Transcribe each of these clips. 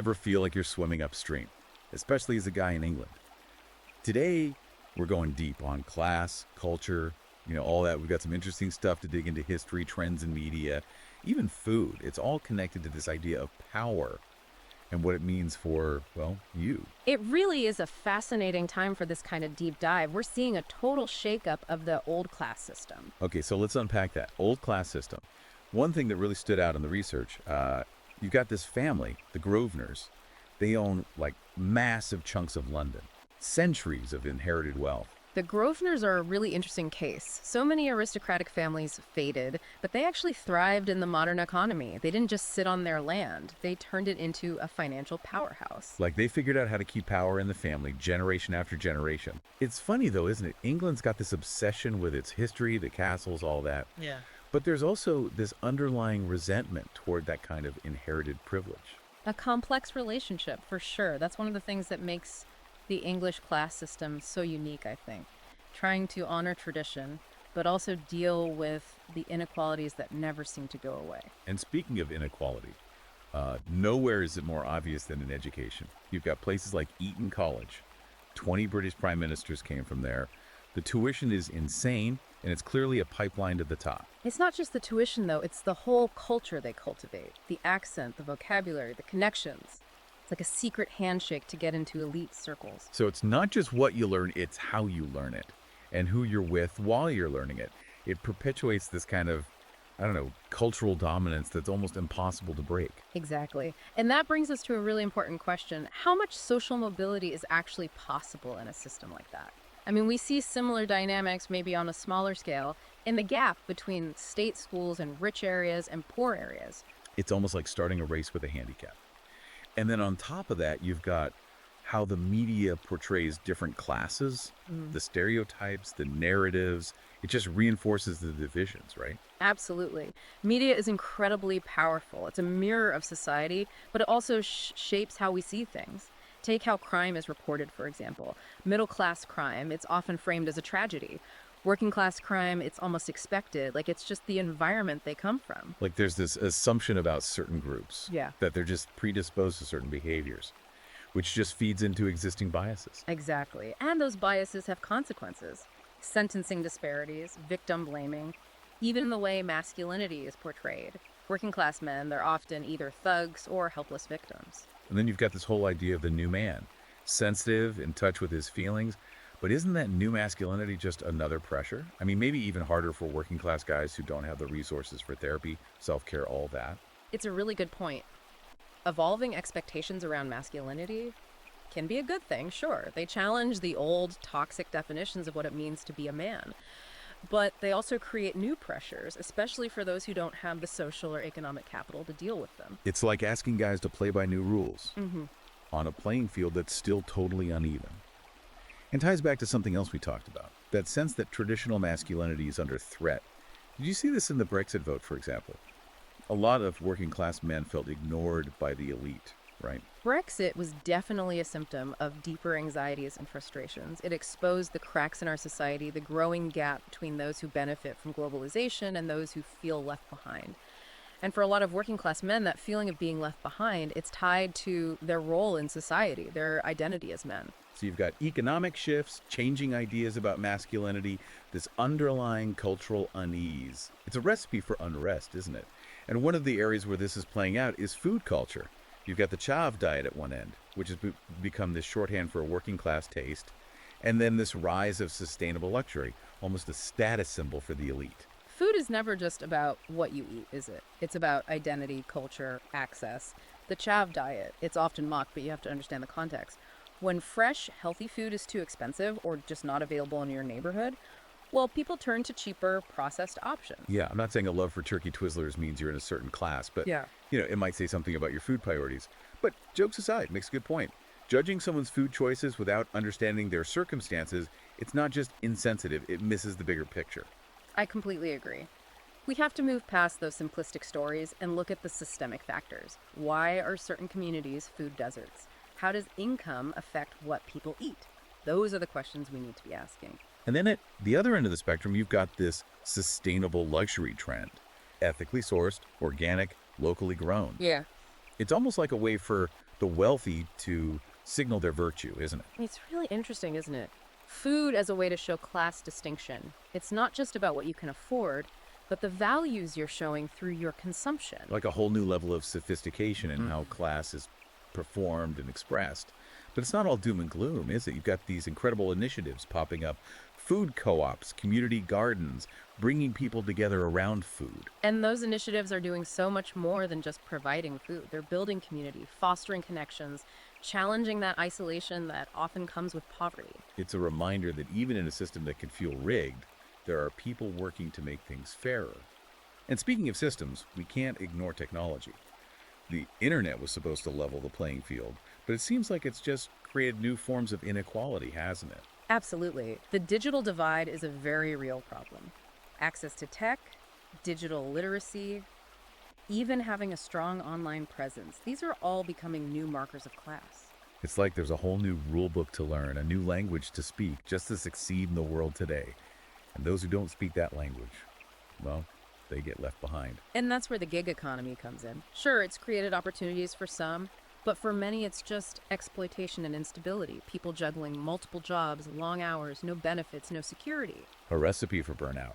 Ever feel like you're swimming upstream, especially as a guy in England? Today, we're going deep on class, culture, all that. We've got some interesting stuff to dig into: history, trends in media, even food. It's all connected to this idea of power and what it means for, well, you. It really is a fascinating time for this kind of deep dive. We're seeing a total shakeup of the old class system. Okay, so let's unpack that. Old class system. One thing that really stood out in the research, you've got this family, the Grosvenors. They own like massive chunks of London, centuries of inherited wealth. The Grosvenors are a really interesting case. So many aristocratic families faded, but they actually thrived in the modern economy. They didn't just sit on their land, they turned it into a financial powerhouse. Like they figured out how to keep power in the family generation after generation. It's funny though, isn't it? England's got this obsession with its history, the castles, all that. Yeah. But there's also this underlying resentment toward that kind of inherited privilege. A complex relationship, for sure. That's one of the things that makes the English class system so unique, I think. Trying to honor tradition, but also deal with the inequalities that never seem to go away. And speaking of inequality, nowhere is it more obvious than in education. You've got places like Eton College. 20 British prime ministers came from there. The tuition is insane, and it's clearly a pipeline to the top. It's not just the tuition, though. It's the whole culture they cultivate. The accent, the vocabulary, the connections. It's like a secret handshake to get into elite circles. So it's not just what you learn, it's how you learn it and who you're with while you're learning it. It perpetuates this kind of, cultural dominance that's almost impossible to break. Exactly. And that brings us to a really important question. How much social mobility is actually possible in a system like that? I mean, we see similar dynamics, maybe on a smaller scale, in the gap between state schools and rich areas and poor areas. It's almost like starting a race with a handicap. And then on top of that, you've got how the media portrays different classes, the stereotypes, the narratives. It just reinforces the divisions, right? Absolutely. Media is incredibly powerful. It's a mirror of society, but it also shapes how we see things. Take how crime is reported, for example. Middle-class crime, it's often framed as a tragedy. Working-class crime, it's almost expected. Like, it's just the environment they come from. Like there's this assumption about certain groups. Yeah. That they're just predisposed to certain behaviors, which just feeds into existing biases. Exactly. And those biases have consequences. Sentencing disparities, victim blaming, even the way masculinity is portrayed. Working-class men, they're often either thugs or helpless victims. And then you've got this whole idea of the new man, sensitive, in touch with his feelings. But isn't that new masculinity just another pressure? I mean, maybe even harder for working class guys who don't have the resources for therapy, self-care, all that. It's a really good point. Evolving expectations around masculinity can be a good thing, sure. They challenge the old, toxic definitions of what it means to be a man. But they also create new pressures, especially for those who don't have the social or economic capital to deal with them. It's like asking guys to play by new rules on a playing field that's still totally uneven. And ties back to something else we talked about, that sense that traditional masculinity is under threat. Did you see this in the Brexit vote, for example? A lot of working class men felt ignored by the elite, right? Brexit was definitely a symptom of deeper anxieties and frustrations. It exposed the cracks in our society, the growing gap between those who benefit from globalization and those who feel left behind. And for a lot of working class men, that feeling of being left behind, it's tied to their role in society, their identity as men. So you've got economic shifts, changing ideas about masculinity, this underlying cultural unease. It's a recipe for unrest, isn't it? And one of the areas where this is playing out is food culture. You've got the chav diet at one end, which has become this shorthand for a working class taste, and then this rise of sustainable luxury, almost a status symbol for the elite. Food is never just about what you eat, is it? It's about identity, culture, access. The chav diet, it's often mocked, but you have to understand the context. When fresh, healthy food is too expensive or just not available in your neighborhood, well, people turn to cheaper, processed options. Yeah, I'm not saying a love for turkey Twizzlers means you're in a certain class, but it might say something about your food priorities. But jokes aside, makes a good point. Judging someone's food choices without understanding their circumstances, it's not just insensitive, it misses the bigger picture. I completely agree. We have to move past those simplistic stories and look at the systemic factors. Why are certain communities food deserts? How does income affect what people eat? Those are the questions we need to be asking. And then at the other end of the spectrum, you've got this sustainable luxury trend. Ethically sourced, organic, locally grown. Yeah. It's almost like a way for the wealthy to signal their virtue, isn't it? It's really interesting, isn't it? Food as a way to show class distinction. It's not just about what you can afford, but the values you're showing through your consumption. Like a whole new level of sophistication in how class is performed and expressed. But it's not all doom and gloom, is it? You've got these incredible initiatives popping up, food co-ops, community gardens, bringing people together around food. And those initiatives are doing so much more than just providing food. They're building community, fostering connections, challenging that isolation that often comes with poverty. It's a reminder that even in a system that can feel rigged, there are people working to make things fairer. And speaking of systems, we can't ignore technology. The internet was supposed to level the playing field, but it seems like it's just created new forms of inequality, hasn't it? Absolutely. The digital divide is a very real problem. Access to tech, digital literacy, even having a strong online presence. These are all becoming new markers of class. It's like there's a whole new rule book to learn, a new language to speak, just to succeed in the world today. And those who don't speak that language, well, they get left behind. And that's where the gig economy comes in. Sure, it's created opportunities for some, but for many it's just exploitation and instability. People juggling multiple jobs, long hours, no benefits, no security. A recipe for burnout,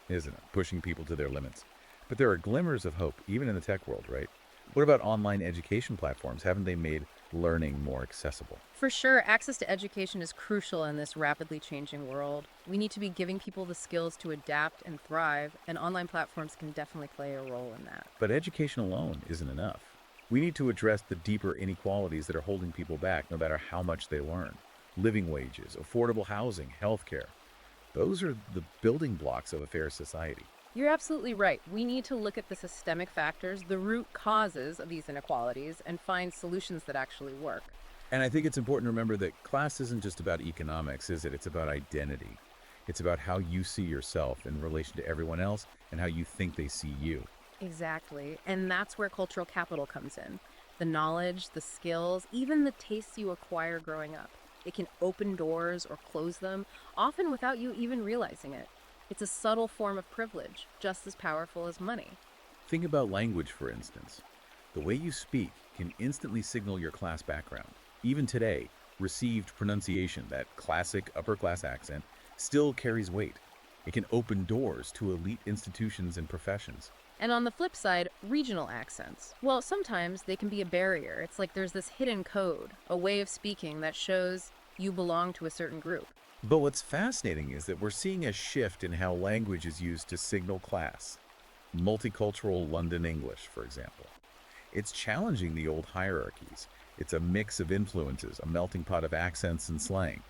isn't it? Pushing people to their limits. But there are glimmers of hope, even in the tech world, right? What about online education platforms? Haven't they made learning more accessible? For sure, access to education is crucial in this rapidly changing world. We need to be giving people the skills to adapt and thrive, and online platforms can definitely play a role in that. But education alone isn't enough. We need to address the deeper inequalities that are holding people back, no matter how much they learn. Living wages, affordable housing, healthcare. Those are the building blocks of a fair society. You're absolutely right. We need to look at the systemic factors, the root causes of these inequalities, and find solutions that actually work. And I think it's important to remember that class isn't just about economics, is it? It's about identity. It's about how you see yourself in relation to everyone else and how you think they see you. Exactly. And that's where cultural capital comes in. The knowledge, the skills, even the tastes you acquire growing up. It can open doors or close them, often without you even realizing it. It's a subtle form of privilege, just as powerful as money. Think about language, for instance. The way you speak can instantly signal your class background. Even today, received pronunciation, that classic upper-class accent, still carries weight. It can open doors to elite institutions and professions. And on the flip side, regional accents. Well, sometimes they can be a barrier. It's like there's this hidden code, a way of speaking that shows you belong to a certain group. But what's fascinating is that we're seeing a shift in how language is used to signal class. Multicultural London English, for example. It's challenging the old hierarchies. It's a mix of influences, a melting pot of accents and slang.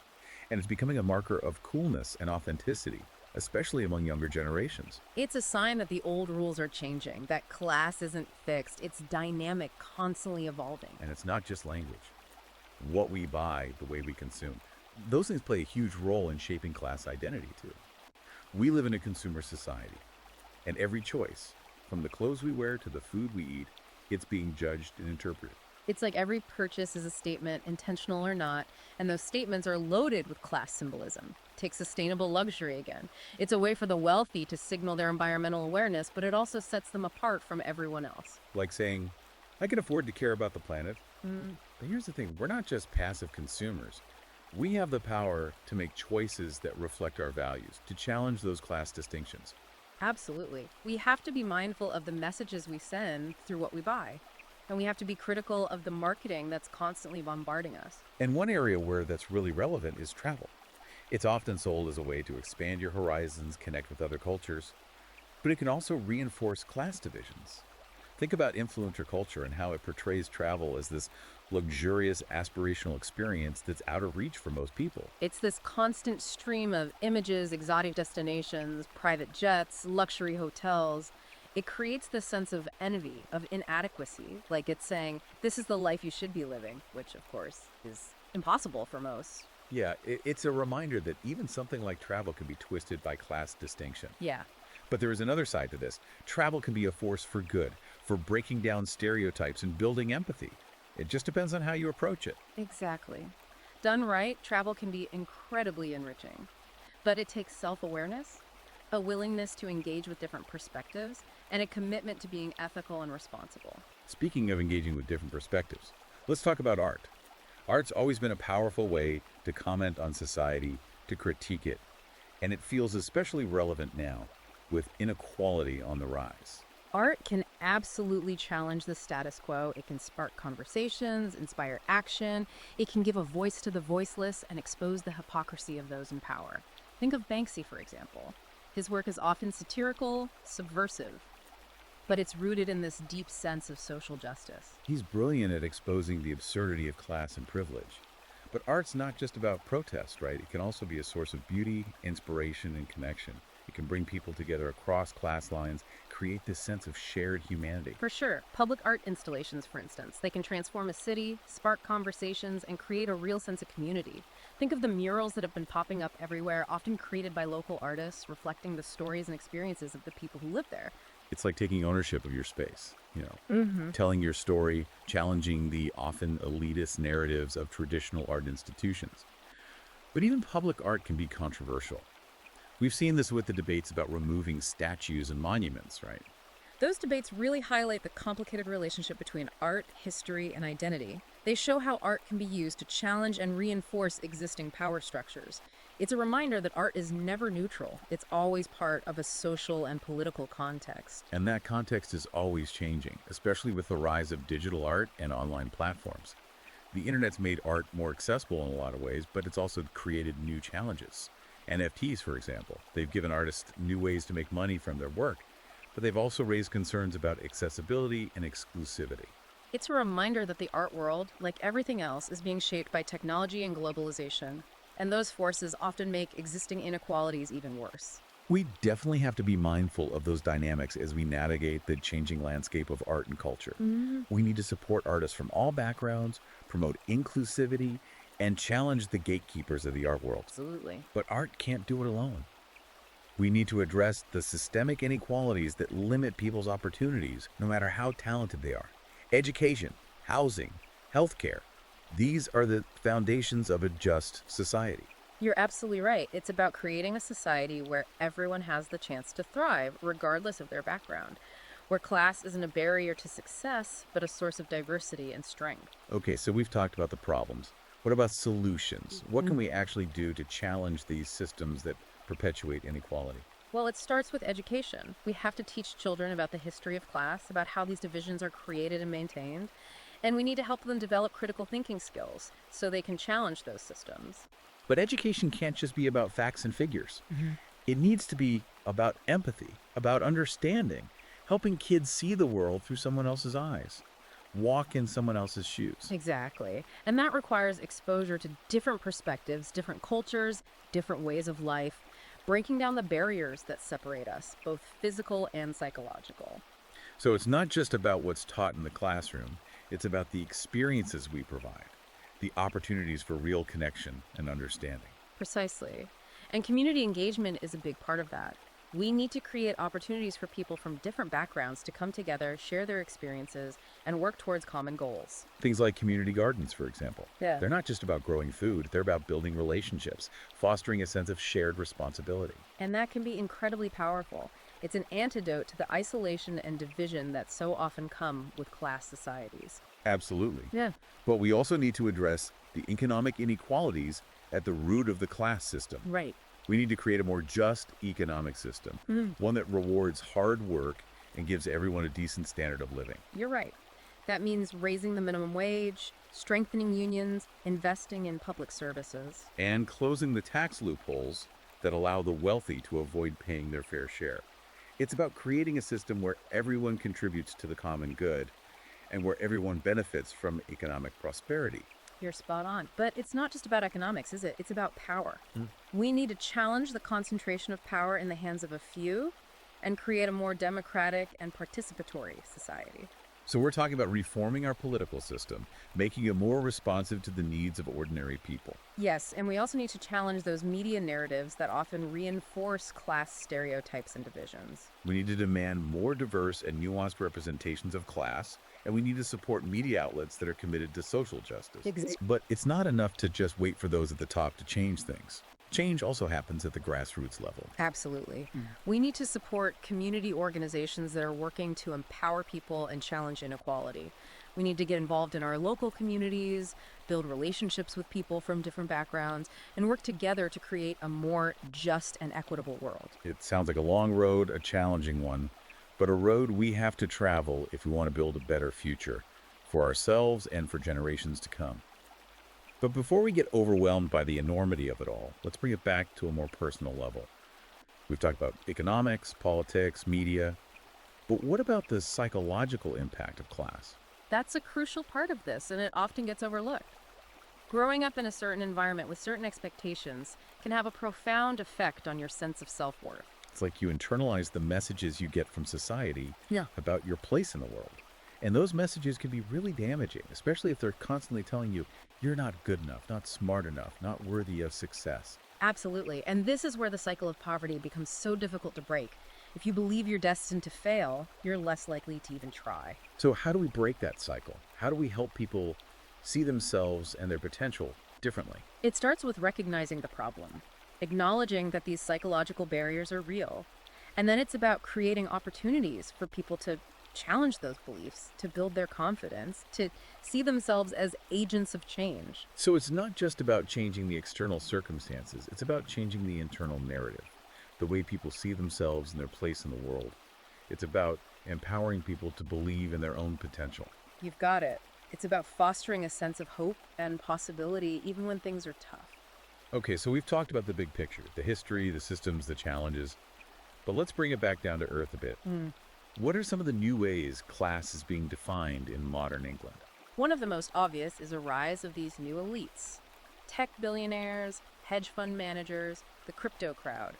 And it's becoming a marker of coolness and authenticity, especially among younger generations. It's a sign that the old rules are changing, that class isn't fixed. It's dynamic, constantly evolving. And it's not just language. What we buy, the way we consume. Those things play a huge role in shaping class identity, too. We live in a consumer society, and every choice, from the clothes we wear to the food we eat, it's being judged and interpreted. It's like every purchase is a statement, intentional or not, and those statements are loaded with class symbolism. Take sustainable luxury again. It's a way for the wealthy to signal their environmental awareness, but it also sets them apart from everyone else. Like saying, I can afford to care about the planet. But here's the thing, we're not just passive consumers. We have the power to make choices that reflect our values, to challenge those class distinctions. Absolutely. We have to be mindful of the messages we send through what we buy. And we have to be critical of the marketing that's constantly bombarding us. And one area where that's really relevant is travel. It's often sold as a way to expand your horizons, connect with other cultures, but it can also reinforce class divisions. Think about influencer culture and how it portrays travel as this luxurious, aspirational experience that's out of reach for most people. It's this constant stream of images, exotic destinations, private jets, luxury hotels. It creates this sense of envy, of inadequacy, like it's saying, this is the life you should be living, which of course is impossible for most. Yeah, it's a reminder that even something like travel can be twisted by class distinction. Yeah. But there is another side to this. Travel can be a force for good, for breaking down stereotypes and building empathy. It just depends on how you approach it. Exactly. Done right, travel can be incredibly enriching. But it takes self-awareness, a willingness to engage with different perspectives, and a commitment to being ethical and responsible. Speaking of engaging with different perspectives, Let's talk about art. Art's always been a powerful way to comment on society, to critique it, and it feels especially relevant now with inequality on the rise. Art can absolutely challenge the status quo. It can spark conversations, inspire action. It can give a voice to the voiceless and expose the hypocrisy of those in power. Think of Banksy, for example. His work is often satirical, subversive, but it's rooted in this deep sense of social justice. He's brilliant at exposing the absurdity of class and privilege. But art's not just about protest, right? It can also be a source of beauty, inspiration, and connection. It can bring people together across class lines, create this sense of shared humanity. For sure. Public art installations, for instance, they can transform a city, spark conversations, and create a real sense of community. Think of the murals that have been popping up everywhere, often created by local artists, reflecting the stories and experiences of the people who live there. It's like taking ownership of your space, telling your story, challenging the often elitist narratives of traditional art institutions. But even public art can be controversial. We've seen this with the debates about removing statues and monuments, right? Those debates really highlight the complicated relationship between art, history, and identity. They show how art can be used to challenge and reinforce existing power structures. It's a reminder that art is never neutral. It's always part of a social and political context. And that context is always changing, especially with the rise of digital art and online platforms. The internet's made art more accessible in a lot of ways, but it's also created new challenges. NFTs, for example, they've given artists new ways to make money from their work, but they've also raised concerns about accessibility and exclusivity. It's a reminder that the art world, like everything else, is being shaped by technology and globalization, and those forces often make existing inequalities even worse. We definitely have to be mindful of those dynamics as we navigate the changing landscape of art and culture. We need to support artists from all backgrounds, promote inclusivity, and challenge the gatekeepers of the art world. Absolutely. But art can't do it alone. We need to address the systemic inequalities that limit people's opportunities, no matter how talented they are. Education, housing, healthcare. These are the foundations of a just society. You're absolutely right. It's about creating a society where everyone has the chance to thrive, regardless of their background, where class isn't a barrier to success, but a source of diversity and strength. Okay, so we've talked about the problems. What about solutions? What can we actually do to challenge these systems that perpetuate inequality? Well, it starts with education. We have to teach children about the history of class, about how these divisions are created and maintained, and we need to help them develop critical thinking skills so they can challenge those systems. But education can't just be about facts and figures. It needs to be about empathy, about understanding, helping kids see the world through someone else's eyes, walk in someone else's shoes. Exactly. And that requires exposure to different perspectives, different cultures, different ways of life, breaking down the barriers that separate us, both physical and psychological. So it's not just about what's taught in the classroom, it's about the experiences we provide, the opportunities for real connection and understanding. Precisely. And community engagement is a big part of that. We need to create opportunities for people from different backgrounds to come together, share their experiences, and work towards common goals. Things like community gardens, for example. Yeah. They're not just about growing food, they're about building relationships, fostering a sense of shared responsibility. And that can be incredibly powerful. It's an antidote to the isolation and division that so often come with class societies. Absolutely. Yeah. But we also need to address the economic inequalities at the root of the class system. Right. We need to create a more just economic system, one that rewards hard work and gives everyone a decent standard of living. You're right. That means raising the minimum wage, strengthening unions, investing in public services. And closing the tax loopholes that allow the wealthy to avoid paying their fair share. It's about creating a system where everyone contributes to the common good and where everyone benefits from economic prosperity. You're spot on. But it's not just about economics, is it? It's about power. We need to challenge the concentration of power in the hands of a few and create a more democratic and participatory society. So we're talking about reforming our political system, making it more responsive to the needs of ordinary people. Yes, and we also need to challenge those media narratives that often reinforce class stereotypes and divisions. We need to demand more diverse and nuanced representations of class, and we need to support media outlets that are committed to social justice. Exactly. But it's not enough to just wait for those at the top to change things. Change also happens at the grassroots level. Absolutely. We need to support community organizations that are working to empower people and challenge inequality. We need to get involved in our local communities, build relationships with people from different backgrounds, and work together to create a more just and equitable world. It sounds like a long road, a challenging one, but a road we have to travel if we want to build a better future for ourselves and for generations to come. But before we get overwhelmed by the enormity of it all, let's bring it back to a more personal level. We've talked about economics, politics, media, but what about the psychological impact of class? That's a crucial part of this, and it often gets overlooked. Growing up in a certain environment with certain expectations can have a profound effect on your sense of self-worth. It's like you internalize the messages you get from society Yeah. about your place in the world. And those messages can be really damaging, especially if they're constantly telling you you're not good enough, not smart enough, not worthy of success. Absolutely. And this is where the cycle of poverty becomes so difficult to break. If you believe you're destined to fail, you're less likely to even try. So, how do we break that cycle? How do we help people see themselves and their potential differently? It starts with recognizing the problem, acknowledging that these psychological barriers are real. And then it's about creating opportunities for people to challenge those beliefs, to build their confidence, to see themselves as agents of change. So, it's not just about changing the external circumstances, it's about changing the internal narrative, the way people see themselves and their place in the world. It's about empowering people to believe in their own potential. You've got it. It's about fostering a sense of hope and possibility even when things are tough. Okay, so we've talked about the big picture, the history, the systems, the challenges, but let's bring it back down to earth a bit. What are some of the new ways class is being defined in modern England? One of the most obvious is a rise of these new elites. Tech billionaires, hedge fund managers, the crypto crowd.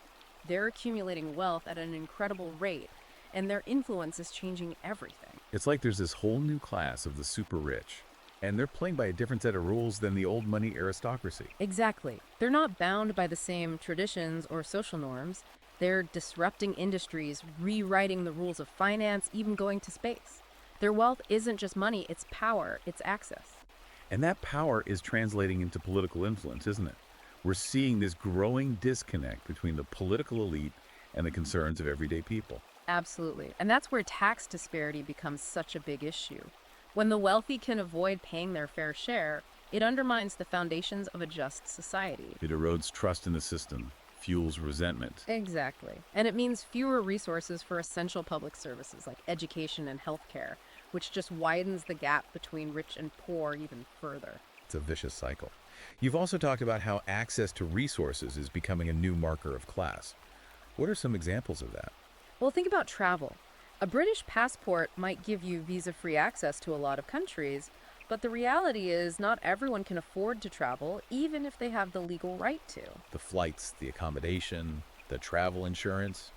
They're accumulating wealth at an incredible rate, and their influence is changing everything. It's like there's this whole new class of the super rich, and they're playing by a different set of rules than the old money aristocracy. Exactly. They're not bound by the same traditions or social norms. They're disrupting industries, rewriting the rules of finance, even going to space. Their wealth isn't just money, it's power, it's access. And that power is translating into political influence, isn't it? We're seeing this growing disconnect between the political elite and the concerns of everyday people. Absolutely. And that's where tax disparity becomes such a big issue. When the wealthy can avoid paying their fair share, it undermines the foundations of a just society. It erodes trust in the system, fuels resentment. Exactly. And it means fewer resources for essential public services like education and healthcare, which just widens the gap between rich and poor even further. It's a vicious cycle. You've also talked about how access to resources is becoming a new marker of class. What are some examples of that? Well, think about travel. A British passport might give you visa-free access to a lot of countries, but the reality is not everyone can afford to travel, even if they have the legal right to. The flights, the accommodation, the travel insurance,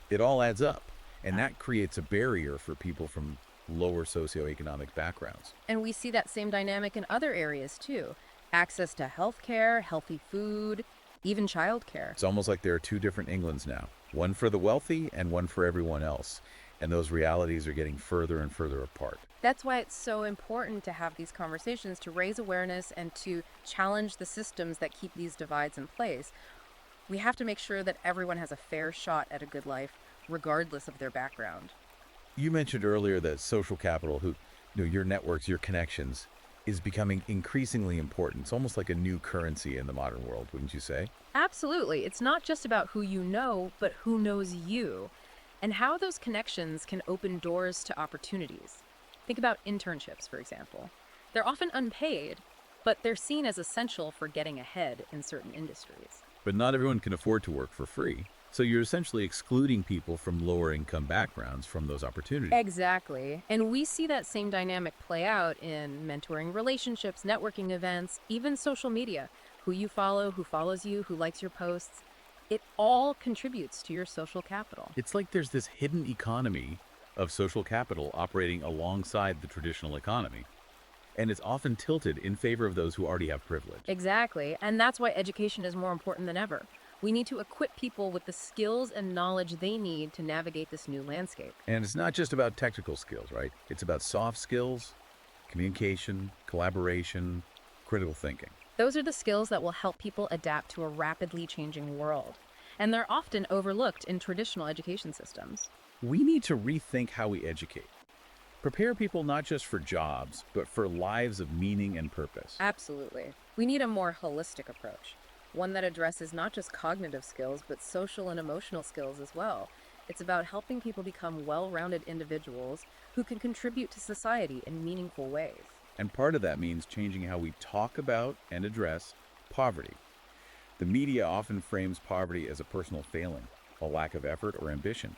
it all adds up. And that creates a barrier for people from lower socioeconomic backgrounds. And we see that same dynamic in other areas too. Access to healthcare, healthy food, even childcare. It's almost like there are two different Englands now, one for the wealthy and one for everyone else. And those realities are getting further and further apart. That's why it's so important to have these conversations, to raise awareness and to challenge the systems that keep these divides in place. We have to make sure that everyone has a fair shot at a good life, regardless of their background. You mentioned earlier that social capital, your networks, your connections, is becoming increasingly important. It's almost like a new currency in the modern world, wouldn't you say? Absolutely. It's not just about who you know, but who knows you, and how those connections can open doors to opportunities. Think about internships, for example. They're often unpaid, but they're seen as essential for getting ahead in certain industries. But not everyone can afford to work for free. So you're essentially excluding people from lower income backgrounds from those opportunities. Exactly. And we see that same dynamic play out in mentoring relationships, networking events, even social media. Who you follow, who follows you, who likes your posts. It all contributes to your social capital. It's like there's this hidden economy of social capital operating alongside the traditional economy. And it's often tilted in favor of those who already have privilege. Exactly. And that's why education is more important than ever. We need to equip people with the skills and knowledge they need to navigate this new landscape. And it's not just about technical skills, right? It's about soft skills, communication, collaboration, critical thinking. Those are the skills that will help people adapt to a rapidly changing world. And they're often overlooked in traditional education systems. We need to rethink how we educate. Prepare people not just for jobs, but for lives of meaning and purpose. Absolutely. We need a more holistic approach, one that addresses not just cognitive skills, but social and emotional skills as well. It's about helping people become well rounded individuals who can contribute to society in meaningful ways. And part of that means changing how we talk about and address poverty. The media often frames poverty as a personal failing, a lack of effort or ambition.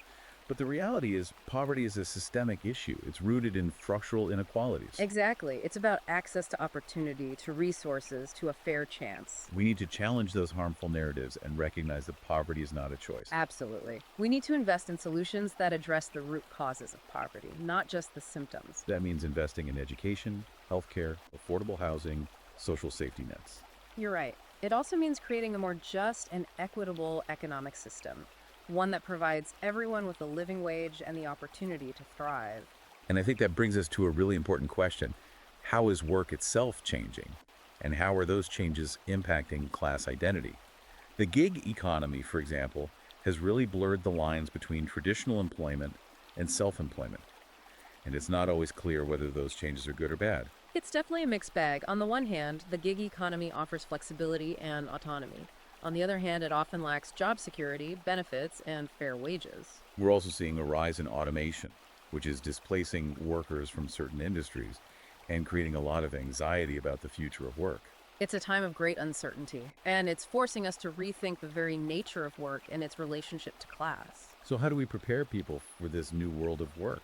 But the reality is, poverty is a systemic issue. It's rooted in structural inequalities. Exactly. It's about access to opportunity, to resources, to a fair chance. We need to challenge those harmful narratives and recognize that poverty is not a choice. Absolutely. We need to invest in solutions that address the root causes of poverty, not just the symptoms. That means investing in education, healthcare, affordable housing, social safety nets. You're right. It also means creating a more just and equitable economic system, one that provides everyone with a living wage and the opportunity to thrive. And I think that brings us to a really important question. How is work itself changing? And how are those changes impacting class identity? The gig economy, for example, has really blurred the lines between traditional employment and self-employment. And it's not always clear whether those changes are good or bad. It's definitely a mixed bag. On the one hand, the gig economy offers flexibility and autonomy. On the other hand, it often lacks job security, benefits, and fair wages. We're also seeing a rise in automation, which is displacing workers from certain industries and creating a lot of anxiety about the future of work. It's a time of great uncertainty, and it's forcing us to rethink the very nature of work and its relationship to class. So how do we prepare people for this new world of work?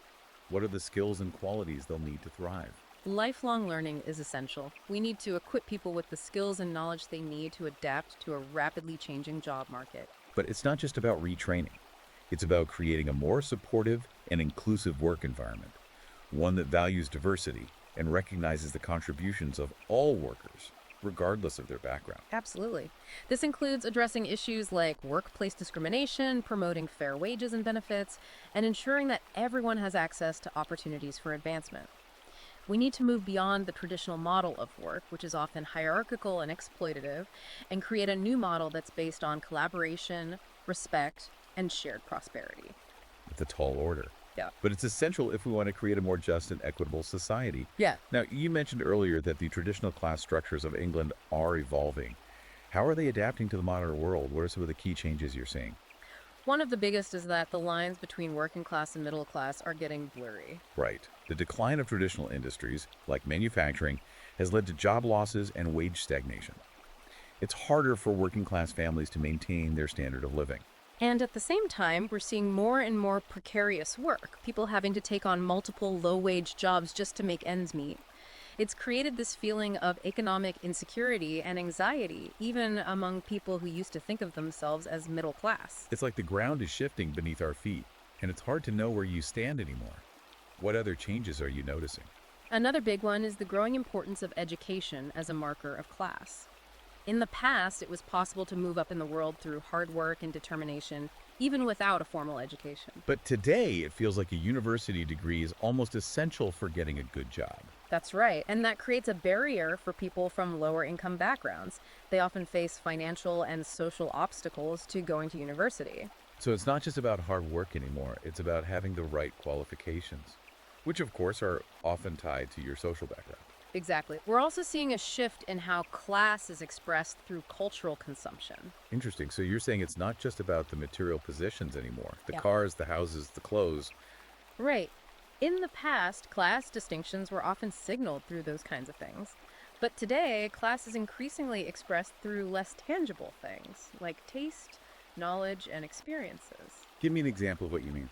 What are the skills and qualities they'll need to thrive? Lifelong learning is essential. We need to equip people with the skills and knowledge they need to adapt to a rapidly changing job market. But it's not just about retraining. It's about creating a more supportive and inclusive work environment, one that values diversity and recognizes the contributions of all workers, regardless of their background. Absolutely. This includes addressing issues like workplace discrimination, promoting fair wages and benefits, and ensuring that everyone has access to opportunities for advancement. We need to move beyond the traditional model of work, which is often hierarchical and exploitative, and create a new model that's based on collaboration, respect, and shared prosperity. It's a tall order. Yeah. But it's essential if we want to create a more just and equitable society. Yeah. Now, you mentioned earlier that the traditional class structures of England are evolving. How are they adapting to the modern world? What are some of the key changes you're seeing? One of the biggest is that the lines between working class and middle class are getting blurry. Right. The decline of traditional industries, like manufacturing, has led to job losses and wage stagnation. It's harder for working class families to maintain their standard of living. And at the same time, we're seeing more and more precarious work, people having to take on multiple low-wage jobs just to make ends meet. It's created this feeling of economic insecurity and anxiety, even among people who used to think of themselves as middle class. It's like the ground is shifting beneath our feet, and it's hard to know where you stand anymore. What other changes are you noticing? Another big one is the growing importance of education as a marker of class. In the past, it was possible to move up in the world through hard work and determination, even without a formal education. But today, it feels like a university degree is almost essential for getting a good job. That's right, and that creates a barrier for people from lower income backgrounds. They often face financial and social obstacles to going to university. So it's not just about hard work anymore, it's about having the right qualifications, which of course are often tied to your social background. Exactly. We're also seeing a shift in how class is expressed through cultural consumption. Interesting. So you're saying it's not just about the material possessions anymore, the Yeah. cars, the houses, the clothes. Right. In the past, class distinctions were often signaled through those kinds of things. But today, class is increasingly expressed through less tangible things, like taste, knowledge, and experiences. Give me an example of what you mean.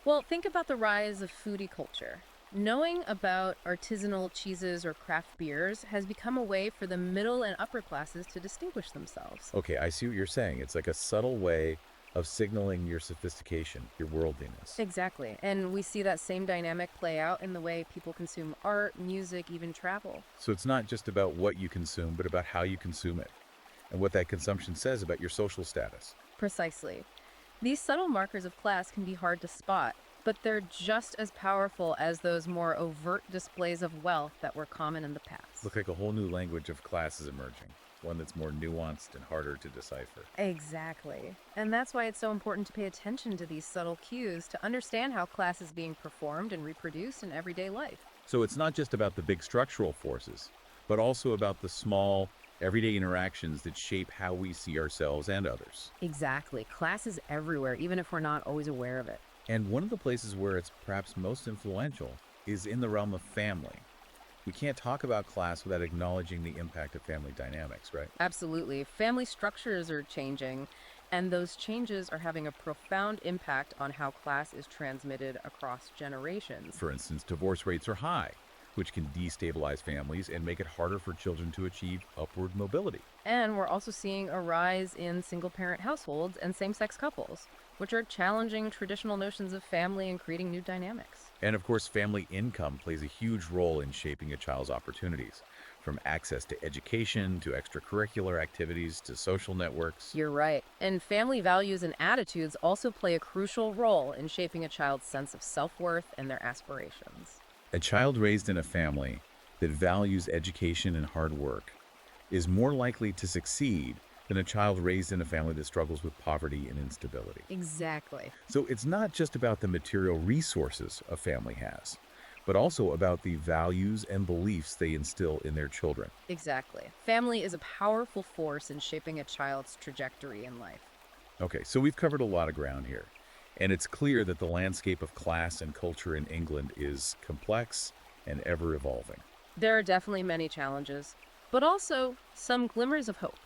Well, think about the rise of foodie culture. Knowing about artisanal cheeses or craft beers has become a way for the middle and upper classes to distinguish themselves. Okay, I see what you're saying. It's like a subtle way of signaling your sophistication, your worldliness. Exactly. And we see that same dynamic play out in the way people consume art, music, even travel. So it's not just about what you consume, but about how you consume it and what that consumption says about your social status. Precisely. These subtle markers of class can be hard to spot, but they're just as powerful as those more overt displays of wealth that were common in the past. Look like a whole new language of class is emerging. one that's more nuanced and harder to decipher. Exactly. And that's why it's so important to pay attention to these subtle cues to understand how class is being performed and reproduced in everyday life. So it's not just about the big structural forces, but also about the small, everyday interactions that shape how we see ourselves and others. Exactly. Class is everywhere, even if we're not always aware of it. And one of the places where it's perhaps most influential is in the realm of family. We can't talk about class without acknowledging the impact of family dynamics, right? Absolutely. Family structures are changing, and those changes are having a profound impact on how class is transmitted across generations. For instance, divorce rates are high, which can destabilize families and make it harder for children to achieve upward mobility. And we're also seeing a rise in single parent households and same sex couples, which are challenging traditional notions of family and creating new dynamics. And of course, family income plays a huge role in shaping a child's opportunities, from access to education to extracurricular activities to social networks. You're right. And family values and attitudes also play a crucial role in shaping a child's sense of self worth and their aspirations. A child raised in a family that values education and hard work is more likely to succeed than a child raised in a family that struggles with poverty and instability. Exactly. So it's not just about the material resources a family has, but also about the values and beliefs they instill in their children. Exactly. Family is a powerful force in shaping a child's trajectory in life. Okay, so we've covered a lot of ground here, and it's clear that the landscape of class and culture in England is complex and ever evolving. There are definitely many challenges, but also some glimmers of hope.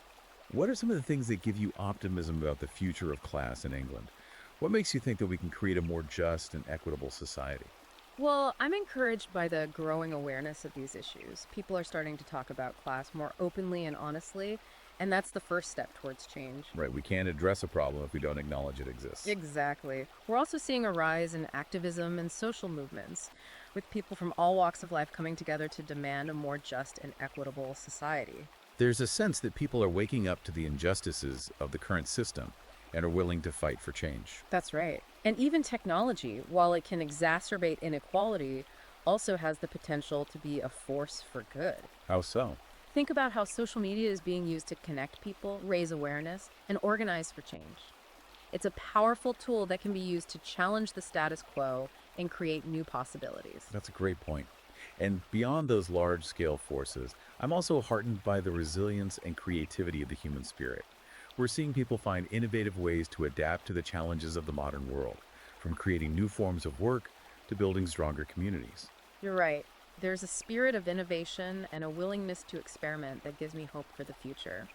What are some of the things that give you optimism about the future of class in England? What makes you think that we can create a more just and equitable society? Well, I'm encouraged by the growing awareness of these issues. People are starting to talk about class more openly and honestly, and that's the first step towards change. Right, we can't address a problem if we don't acknowledge it exists. Exactly. We're also seeing a rise in activism and social movements, with people from all walks of life coming together to demand a more just and equitable society. There's a sense that people are waking up to the injustices of the current system and are willing to fight for change. That's right. And even technology, while it can exacerbate inequality, also has the potential to be a force for good. How so? Think about how social media is being used to connect people, raise awareness, and organize for change. It's a powerful tool that can be used to challenge the status quo and create new possibilities. That's a great point. And beyond those large-scale forces, I'm also heartened by the resilience and creativity of the human spirit. We're seeing people find innovative ways to adapt to the challenges of the modern world, from creating new forms of work to building stronger communities. You're right. There's a spirit of innovation and a willingness to experiment that gives me hope for the future.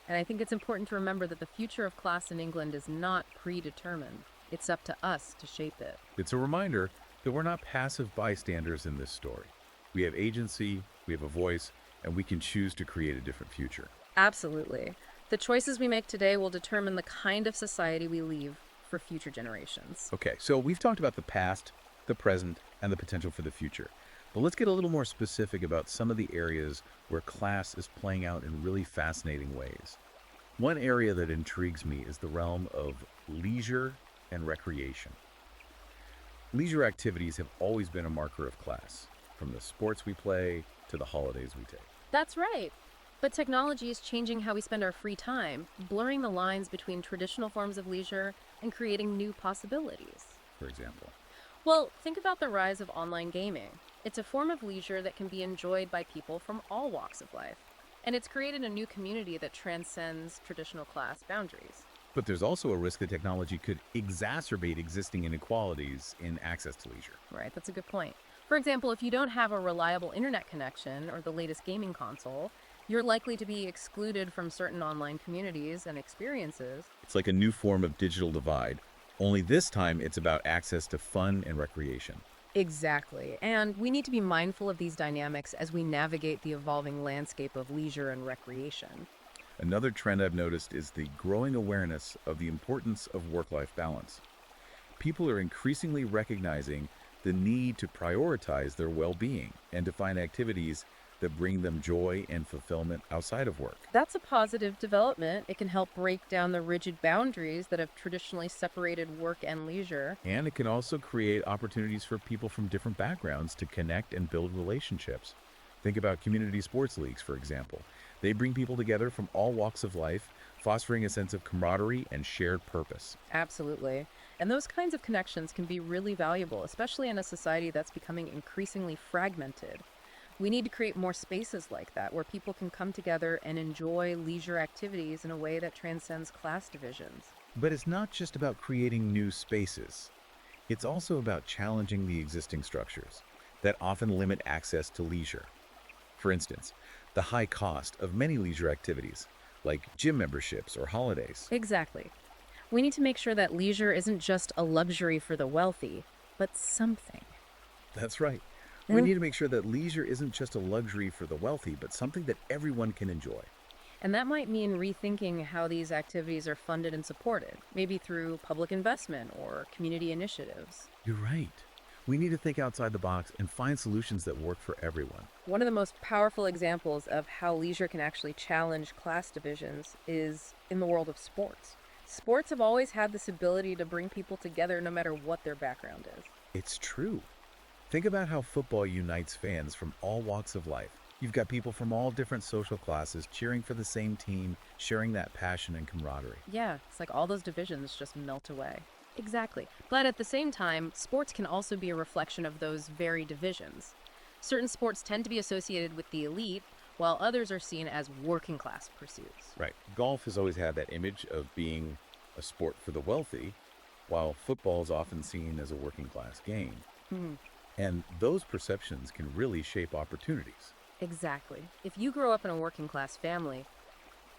And I think it's important to remember that the future of class in England is not predetermined. It's up to us to shape it. It's a reminder that we're not passive bystanders in this story. We have agency, we have a voice, and we can choose to create a different future. Absolutely. The choices we make today will determine the kind of society we leave for future generations. Okay, so we've talked about the past, the present, and the potential for the future. But let's get a little more specific about some of the areas where class is playing out in really fascinating ways. One area that intrigues me is the realm of leisure and recreation. Leisure activities have always been a marker of class, from the sports we play to the holidays we take. That's right. But technology is changing how we spend our free time, blurring the lines between traditional forms of leisure and creating new possibilities. For example. Well, think about the rise of online gaming. It's a form of leisure that can be enjoyed by people from all walks of life. And it's created a new community that transcends traditional class boundaries. But there's also a risk that technology could exacerbate existing inequalities in access to leisure. Right, that's a good point. For example, if you don't have a reliable internet connection or the latest gaming console, you're likely to be excluded from certain online communities and experiences. It's like a new form of digital divide, only this time it's about access to fun and recreation. Exactly. And we need to be mindful of these dynamics as we navigate the evolving landscape of leisure and recreation. Another trend I've noticed is the growing awareness of the importance of work-life balance. People are increasingly recognizing the need to prioritize their well-being and to find activities that bring them joy and fulfillment outside of work. That's a positive development. It can help break down the rigid boundaries that have traditionally separated work and leisure. And it can also create opportunities for people from different backgrounds to connect and build relationships. Think about community sports leagues, for example. They bring people together from all walks of life, fostering a sense of camaraderie and shared purpose. Absolutely. And those kinds of connections can be really valuable, especially in a society that's becoming increasingly fragmented. We need to create more spaces like that where people can come together and enjoy leisure activities in a way that transcends class divisions. But it's not just about creating new spaces. It's also about challenging the existing structures that often limit access to leisure. For instance, the high cost of many leisure activities, like gym memberships or holidays. Exactly. We need to make sure that leisure isn't just a luxury for the wealthy, but something. That's right. We need to make sure that leisure isn't just a luxury for the wealthy, but something that everyone can enjoy. And that might mean rethinking how these activities are funded and supported, maybe through public investment or community initiatives. You're right. We need to think outside the box and find solutions that work for everyone. One of the most powerful examples of how leisure can actually challenge class divisions is in the world of sports. Sports have always had this ability to bring people together no matter what their background is. It's true. Think about how football unites fans from all walks of life. You've got people from all different social classes cheering for the same team, sharing that passion and camaraderie. Yeah, it's like all those divisions just melt away. Exactly. But at the same time, sports can also be a reflection of those very divisions. Certain sports tend to be associated with the elite, while others are seen as working class pursuits. Right. Golf has always had that image of being a sport for the wealthy, while football is often seen as a working class game. Hmm. And those perceptions can really shape opportunities. Exactly. If you grow up in a working class family,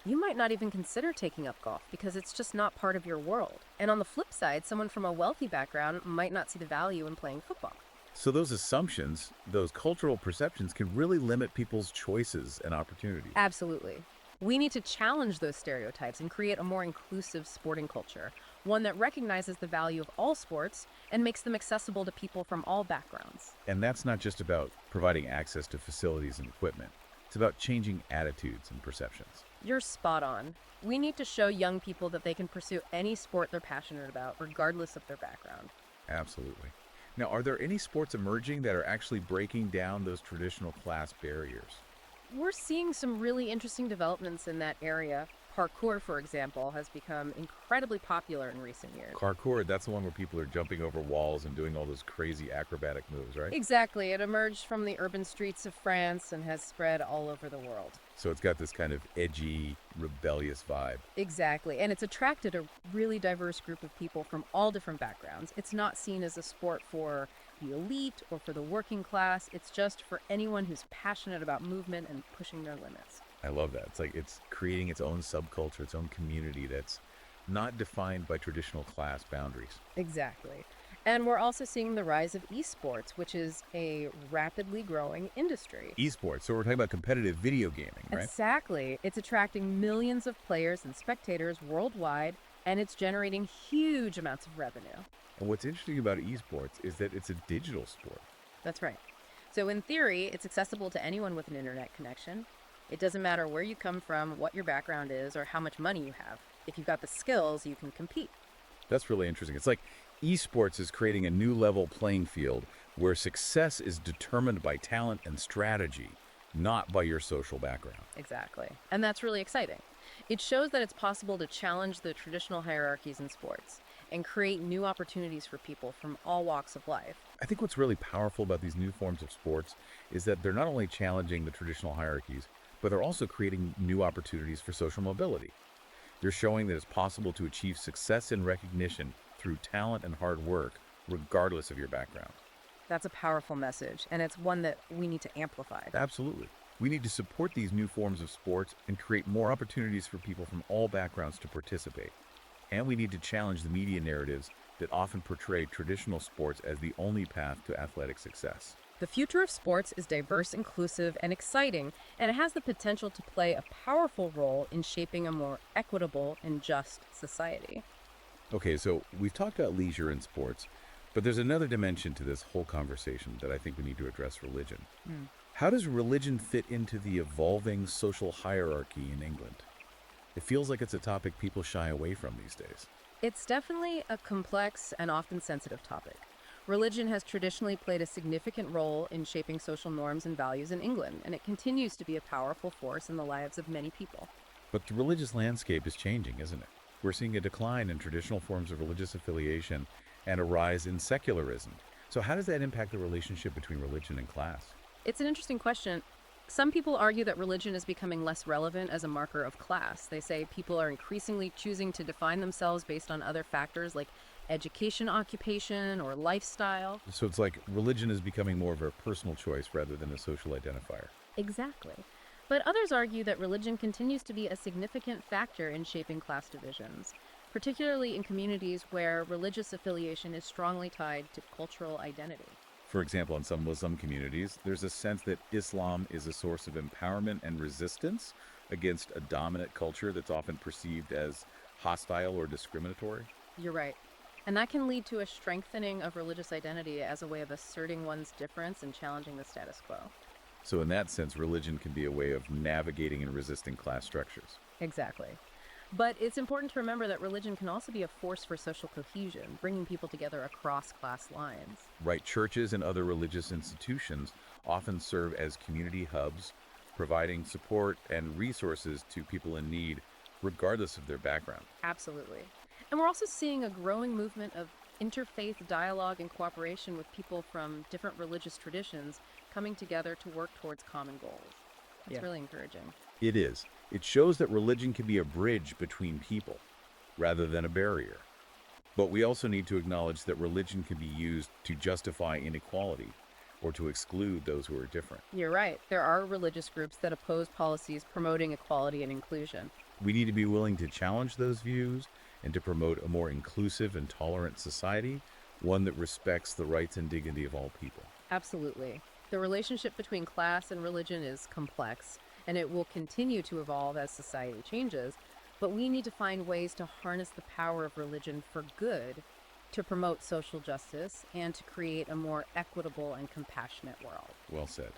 you might not even consider taking up golf because it's just not part of your world. And on the flip side, someone from a wealthy background might not see the value in playing football. So those assumptions, those cultural perceptions can really limit people's choices and opportunities. Absolutely. We need to challenge those stereotypes and create a more inclusive sporting culture, one that recognizes the value of all sports and makes them accessible to people from all backgrounds. And that's not just about providing access to facilities and equipment. It's about changing attitudes and perceptions. You're spot on. We need to show young people that they can pursue any sport they're passionate about, regardless of their background. Absolutely. Now, are there any sports emerging that are actually breaking down those traditional class barriers? We're seeing some really interesting developments in that area. Parkour, for example, has become incredibly popular in recent years. Parkour, that's the one where people are jumping over walls and doing all those crazy acrobatic moves, right? Exactly. It emerged from the urban streets of France and has spread all over the world. So it's got this kind of edgy, rebellious vibe. Exactly. And it's attracted a really diverse group of people from all different backgrounds. It's not seen as a sport for the elite or for the working class. It's just for anyone who's passionate about movement and pushing their limits. I love that. It's like it's creating its own subculture, its own community that's not defined by traditional class boundaries. Exactly. And we're also seeing the rise of esports, which is a rapidly growing industry. Esports, so we're talking about competitive video gaming, right? Exactly. It's attracting millions of players and spectators worldwide, and it's generating huge amounts of revenue. And what's interesting about esports is that it's a digital sport. That's right. So in theory, it's accessible to anyone with an internet connection. It doesn't matter where you come from, what your background is, or how much money you have. If you've got the skills, you can compete. That's really interesting. It's like esports is creating a new level playing field where success is determined by talent and strategy, not by your social background. Exactly. And that's really exciting. It shows that it's possible to challenge the traditional hierarchies in sports and create new opportunities for people from all walks of life. I think what's really powerful about these new forms of sports is that they're not only challenging the traditional hierarchies, but they're also creating new opportunities for social mobility. They're showing that it's possible to achieve success and recognition through talent and hard work, regardless of your background. That's a powerful message, and it's one that we need to amplify. Absolutely. We need to support these new forms of sports and create more opportunities for people from all backgrounds to participate. And we need to challenge the media narratives that often portray traditional sports as the only path to athletic success. The future of sports is diverse, inclusive, and exciting, and it has the potential to play a powerful role in shaping a more equitable and just society. Okay, so we've talked about leisure in sports, but there's another dimension to this whole conversation that I think we need to address: religion. How does religion fit into the evolving social hierarchy in England? It feels like it's a topic people shy away from these days. It's definitely a complex and often sensitive topic. Religion has traditionally played a significant role in shaping social norms and values in England, and it continues to be a powerful force in the lives of many people. But the religious landscape is changing, isn't it? We're seeing a decline in traditional forms of religious affiliation and a rise in secularism. So how does that impact the relationship between religion and class? It's an interesting question. Some people argue that religion is becoming less relevant as a marker of class. They say people are increasingly choosing to define themselves based on other factors like education, occupation, or lifestyle. So it's like religion is becoming more of a personal choice rather than a social identifier. Exactly. But others argue that religion continues to be a significant factor in shaping class divisions, particularly in communities where religious affiliation is strongly tied to cultural identity. For example, in some Muslim communities, there's a sense that Islam is a source of empowerment and resistance against a dominant culture that's often perceived as hostile or discriminatory. You're right. And that can lead to a strengthening of religious identity as a way of asserting one's difference and challenging the status quo. So, in that sense, religion can be a way of navigating and resisting class structures. Exactly. But it's important to remember that religion can also be a force for social cohesion, bringing people together across class lines. Right, churches and other religious institutions often serve as community hubs, providing support and resources to people in need, regardless of their background. Absolutely. And we're also seeing a growing movement of interfaith dialogue and cooperation with people from different religious traditions coming together to work towards common goals. It's really encouraging. It is. It shows that religion can be a bridge between people rather than a barrier. But we also need to acknowledge that religion can be used to justify inequality or to exclude those who are different. You're right. There are religious groups that oppose policies promoting equality and inclusion. We need to be willing to challenge those views and to promote a more inclusive and tolerant society, one that respects the rights and dignity of all people. Absolutely. The relationship between class and religion is complex, and it will continue to evolve as society changes, but we need to find ways to harness the power of religion for good, to promote social justice, and to create a more equitable and compassionate world. Well said.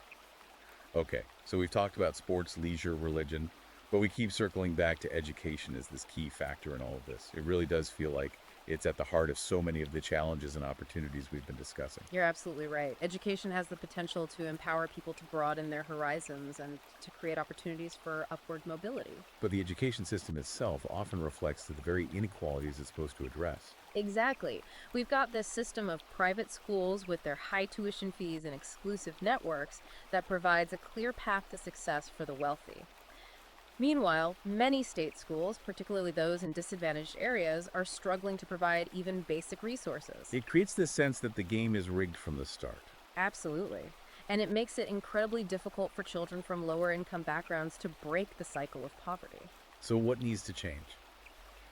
Okay, so we've talked about sports, leisure, religion, but we keep circling back to education as this key factor in all of this. It really does feel like it's at the heart of so many of the challenges and opportunities we've been discussing. You're absolutely right. Education has the potential to empower people to broaden their horizons and to create opportunities for upward mobility. But the education system itself often reflects the very inequalities it's supposed to address. Exactly. We've got this system of private schools with their high tuition fees and exclusive networks that provides a clear path to success for the wealthy. Meanwhile, many state schools, particularly those in disadvantaged areas, are struggling to provide even basic resources. It creates this sense that the game is rigged from the start. Absolutely. And it makes it incredibly difficult for children from lower income backgrounds to break the cycle of poverty. So what needs to change?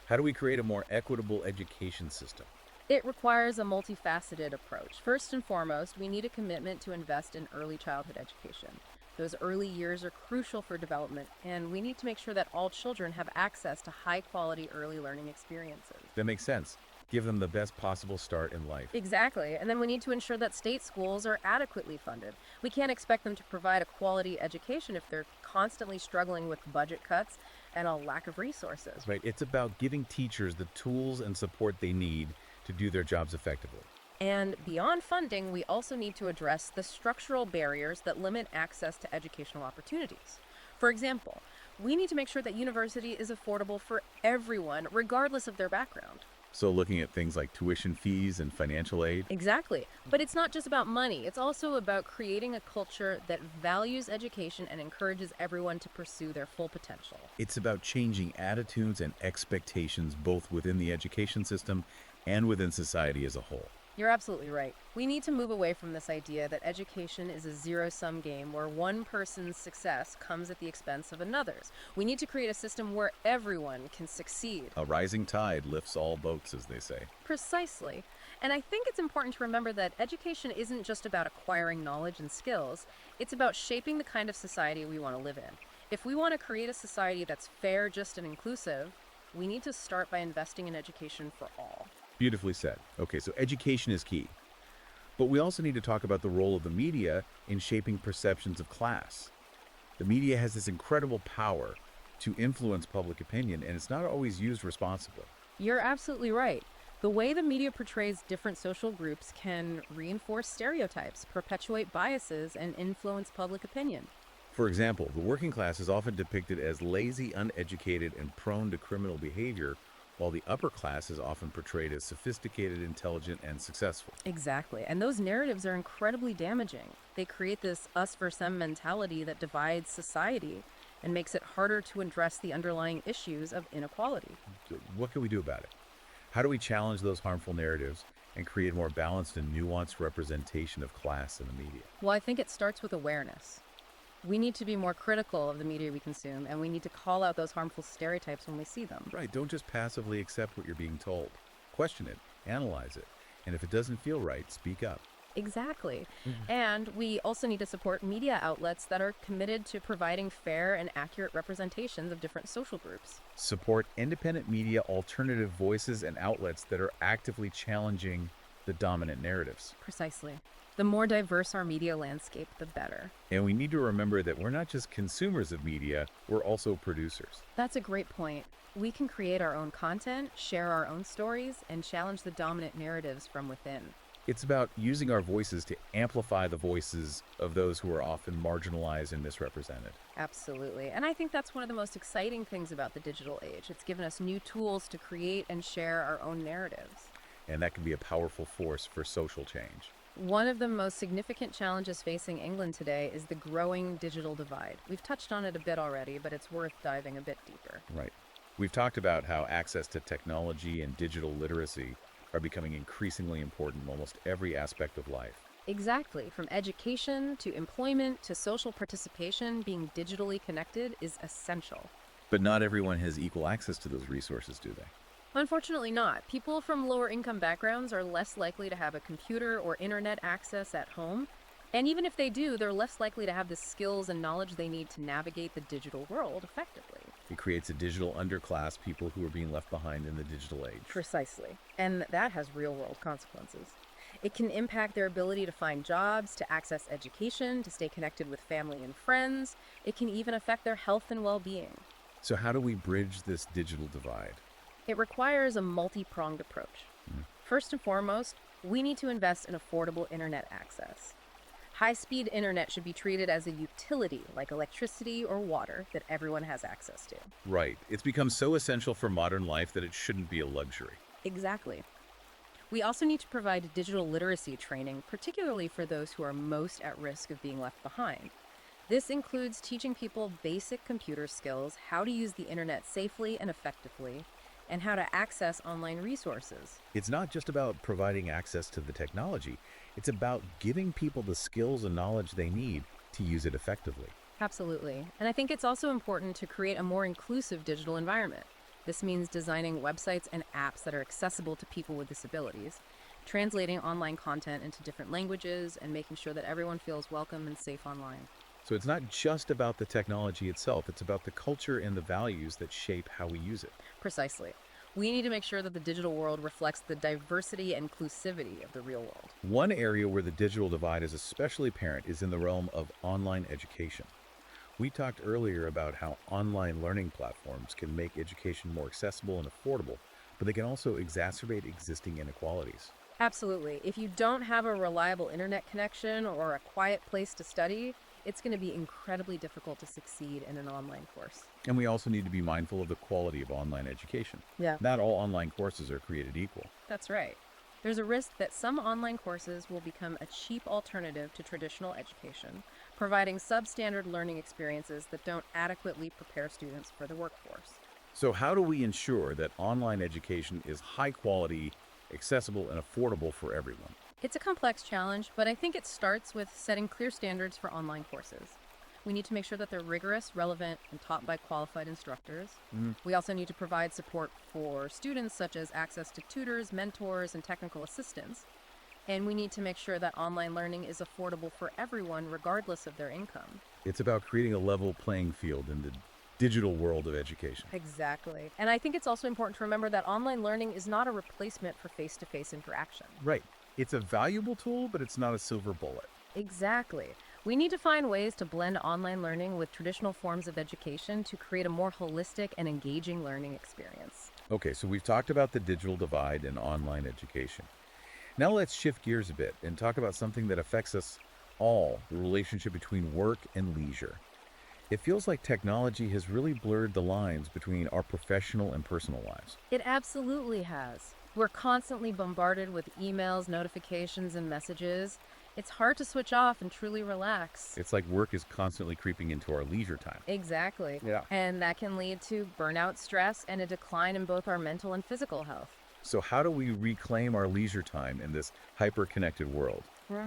How do we create a more equitable education system? It requires a multifaceted approach. First and foremost, we need a commitment to invest in early childhood education. Those early years are crucial for development, and we need to make sure that all children have access to high-quality early learning experiences. That makes sense. Give them the best possible start in life. Exactly. And then we need to ensure that state schools are adequately funded. We can't expect them to provide a quality education if they're constantly struggling with budget cuts and a lack of resources. Right. It's about giving teachers the tools and support they need to do their jobs effectively. And beyond funding, we also need to address the structural barriers that limit access to educational opportunities. For example, we need to make sure that university is affordable for everyone, regardless of their background. So looking at things like tuition fees and financial aid. Exactly. But it's not just about money. It's also about creating a culture that values education and encourages everyone to pursue their full potential. It's about changing attitudes and expectations both within the education system and within society as a whole. You're absolutely right. We need to move away from this idea that education is a zero-sum game where one person's success comes at the expense of another's. We need to create a system where everyone can succeed. A rising tide lifts all boats, as they say. Precisely. And I think it's important to remember that education isn't just about acquiring knowledge and skills. It's about shaping the kind of society we want to live in. If we want to create a society that's fair, just, and inclusive, we need to start by investing in education for all. Beautifully said. Okay, so education is key. But we also need to talk about the role of the media in shaping perceptions of class. The media has this incredible power to influence public opinion, and it's not always used responsibly. You're absolutely right. The way the media portrays different social groups can reinforce stereotypes, perpetuate biases, and influence public opinion. For example, the working class is often depicted as lazy, uneducated, and prone to criminal behavior, while the upper class is often portrayed as sophisticated, intelligent, and successful. Exactly. And those narratives are incredibly damaging. They create this us versus them mentality that divides society and makes it harder to address the underlying issues of inequality. So what can we do about it? How do we challenge those harmful narratives and create a more balanced and nuanced representation of class in the media? Well, I think it starts with awareness. We need to be more critical of the media we consume, and we need to call out those harmful stereotypes when we see them. Right, don't just passively accept what you're being told. Question it, analyze it, and if it doesn't feel right, speak up. Exactly. And we also need to support media outlets that are committed to providing fair and accurate representations of different social groups. Support independent media, alternative voices, and outlets that are actively challenging the dominant narratives. Precisely. The more diverse our media landscape, the better. And we need to remember that we're not just consumers of media, we're also producers. That's a great point. We can create our own content, share our own stories, and challenge the dominant narratives from within. It's about using our voices to amplify the voices of those who are often marginalized and misrepresented. Absolutely. And I think that's one of the most exciting things about the digital age. It's given us new tools to create and share our own narratives. And that can be a powerful force for social change. One of the most significant challenges facing England today is the growing digital divide. We've touched on it a bit already, but it's worth diving a bit deeper. Right. We've talked about how access to technology and digital literacy are becoming increasingly important in almost every aspect of life. Exactly. From education to employment to social participation, being digitally connected is essential. But not everyone has equal access to those resources, do they? Unfortunately not. People from lower income backgrounds are less likely to have a computer or internet access at home. And even if they do, they're less likely to have the skills and knowledge they need to navigate the digital world effectively. It creates a digital underclass, people who are being left behind in the digital age. Precisely. And that has real world consequences. It can impact their ability to find jobs, to access education, to stay connected with family and friends. It can even affect their health and well being. So how do we bridge this digital divide? It requires a multi-pronged approach. First and foremost, we need to invest in affordable internet access. High-speed internet should be treated as a utility like electricity or water that everyone has access to. Right. It's become so essential for modern life that it shouldn't be a luxury. Exactly. We also need to provide digital literacy training, particularly for those who are most at risk of being left behind. This includes teaching people basic computer skills, how to use the internet safely and effectively, and how to access online resources. It's not just about providing access to the technology. It's about giving people the skills and knowledge they need to use it effectively. Absolutely. And I think it's also important to create a more inclusive digital environment. This means designing websites and apps that are accessible to people with disabilities, translating online content into different languages, and making sure that everyone feels welcome and safe online. So it's not just about the technology itself. It's about the culture and the values that shape how we use it. Precisely. We need to make sure that the digital world reflects the diversity and inclusivity of the real world. One area where the digital divide is especially apparent is in the realm of online education. We talked earlier about how online learning platforms can make education more accessible and affordable, but they can also exacerbate existing inequalities. Absolutely. If you don't have a reliable internet connection or a quiet place to study, it's going to be incredibly difficult to succeed in an online course. And we also need to be mindful of the quality of online education. Yeah. Not all online courses are created equal. That's right. There's a risk that some online courses will become a cheap alternative to traditional education, providing substandard learning experiences that don't adequately prepare students for the workforce. So how do we ensure that online education is high quality, accessible, and affordable for everyone? It's a complex challenge, but I think it starts with setting clear standards for online courses. We need to make sure that they're rigorous, relevant, and taught by qualified instructors. We also need to provide support for students, such as access to tutors, mentors, and technical assistance. And we need to make sure that online learning is affordable for everyone, regardless of their income. It's about creating a level playing field in the digital world of education. Exactly. And I think it's also important to remember that online learning is not a replacement for face-to-face interaction. Right. It's a valuable tool, but it's not a silver bullet. Exactly. We need to find ways to blend online learning with traditional forms of education to create a more holistic and engaging learning experience. Okay, so we've talked about the digital divide and online education. Now let's shift gears a bit and talk about something that affects us all, the relationship between work and leisure. It feels like technology has really blurred the lines between our professional and personal lives. It absolutely has. We're constantly bombarded with emails, notifications, and messages. It's hard to switch off and truly relax. It's like work is constantly creeping into our leisure time. Exactly. Yeah. And that can lead to burnout, stress, and a decline in both our mental and physical health. So, how do we reclaim our leisure time in this hyper connected world?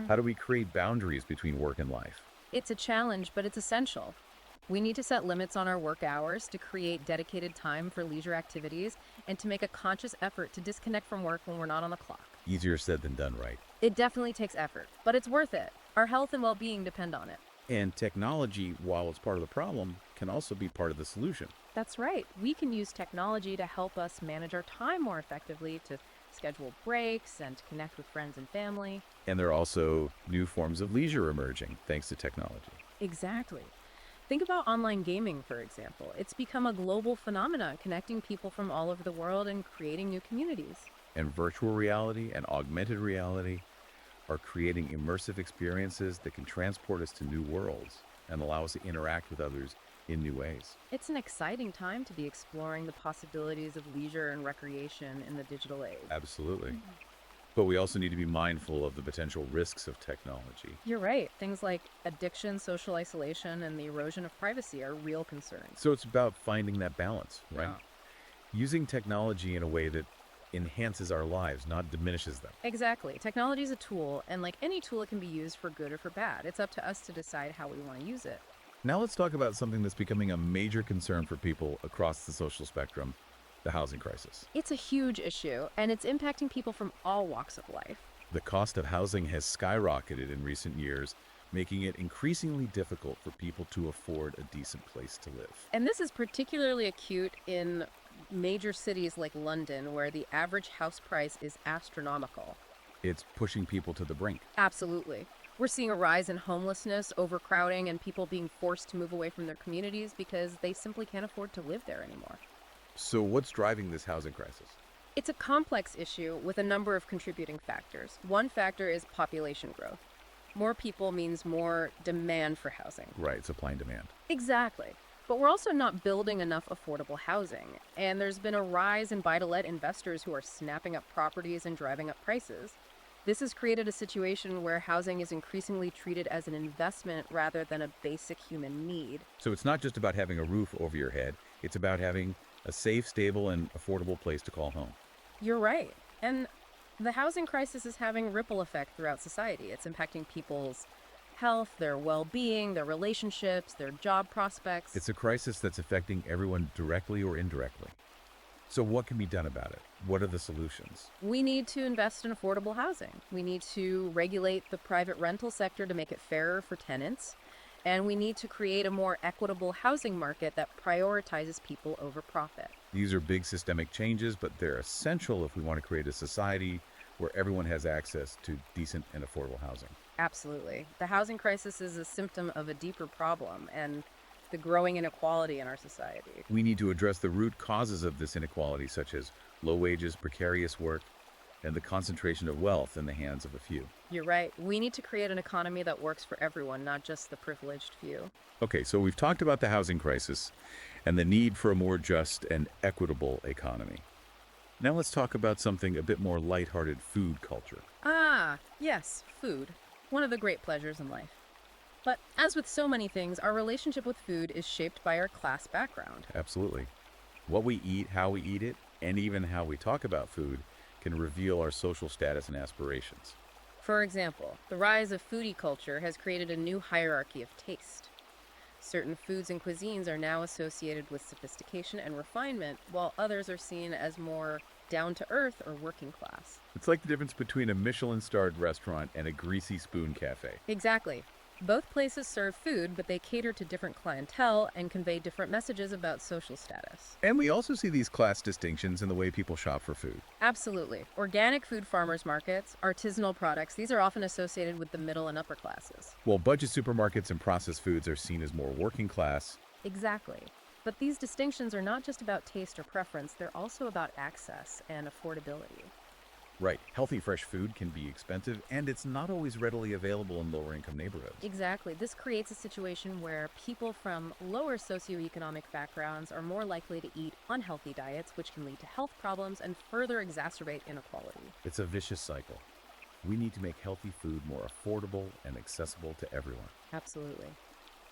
How do we create boundaries between work and life? It's a challenge, but it's essential. We need to set limits on our work hours to create dedicated time for leisure activities and to make a conscious effort to disconnect from work when we're not on the clock. Easier said than done, right? It definitely takes effort, but it's worth it. Our health and well being depend on it. And technology, while it's part of the problem, can also be part of the solution. That's right. We can use technology to help us manage our time more effectively, to schedule breaks, and to connect with friends and family. And there are also new forms of leisure emerging thanks to technology. Exactly. Think about online gaming, for example. It's become a global phenomenon, connecting people from all over the world and creating new communities. And virtual reality and augmented reality are creating immersive experiences that can transport us to new worlds and allow us to interact with others in new ways. It's an exciting time to be exploring the possibilities of leisure and recreation in the digital age. Absolutely. But we also need to be mindful of the potential risks of technology. You're right. Things like addiction, social isolation, and the erosion of privacy are real concerns. So it's about finding that balance, right? Yeah. Using technology in a way that enhances our lives, not diminishes them. Exactly. Technology is a tool, and like any tool, it can be used for good or for bad. It's up to us to decide how we want to use it. Now let's talk about something that's becoming a major concern for people across the social spectrum, the housing crisis. It's a huge issue, and it's impacting people from all walks of life. The cost of housing has skyrocketed in recent years, making it increasingly difficult for people to afford a decent place to live. And this is particularly acute in major cities like London, where the average house price is astronomical. It's pushing people to the brink. Absolutely. We're seeing a rise in homelessness, overcrowding, and people being forced to move away from their communities because they simply can't afford to live there anymore. So what's driving this housing crisis? It's a complex issue with a number of contributing factors. One factor is population growth. More people means more demand for housing. Right, supply and demand. Exactly. But we're also not building enough affordable housing. And there's been a rise in buy-to-let investors who are snapping up properties and driving up prices. This has created a situation where housing is increasingly treated as an investment rather than a basic human need. So it's not just about having a roof over your head, it's about having a safe, stable, and affordable place to call home. You're right. And the housing crisis is having ripple effect throughout society. It's impacting people's health, their well-being, their relationships, their job prospects. It's a crisis that's affecting everyone directly or indirectly. So what can be done about it? What are the solutions? We need to invest in affordable housing. We need to regulate the private rental sector to make it fairer for tenants. And we need to create a more equitable housing market that prioritizes people over profit. These are big systemic changes, but they're essential if we want to create a society where everyone has access to decent and affordable housing. Absolutely. The housing crisis is a symptom of a deeper problem and the growing inequality in our society. We need to address the root causes of this inequality, such as low wages, precarious work, and the concentration of wealth in the hands of a few. You're right. We need to create an economy that works for everyone, not just the privileged few. Okay, so we've talked about the housing crisis and the need for a more just and equitable economy. Now let's talk about something a bit more lighthearted: food culture. Ah, yes, food. One of the great pleasures in life. But as with so many things, our relationship with food is shaped by our class background. Absolutely. What we eat, how we eat it, and even how we talk about food can reveal our social status and aspirations. For example, the rise of foodie culture has created a new hierarchy of taste. Certain foods and cuisines are now associated with sophistication and refinement, while others are seen as more down-to-earth or working class. It's like the difference between a Michelin-starred restaurant and a greasy spoon cafe. Exactly. Both places serve food, but they cater to different clientele and convey different messages about social status. And we also see these class distinctions in the way people shop for food. Absolutely. Organic food farmers markets, artisanal products, these are often associated with the middle and upper classes. While budget supermarkets and processed foods are seen as more working class. Exactly. But these distinctions are not just about taste or preference, they're also about access and affordability. Right, healthy fresh food can be expensive, and it's not always readily available in lower-income neighborhoods. Exactly. This creates a situation where people from lower socioeconomic backgrounds are more likely to eat unhealthy diets, which can lead to health problems and further exacerbate inequality. It's a vicious cycle. We need to make healthy food more affordable and accessible to everyone. Absolutely.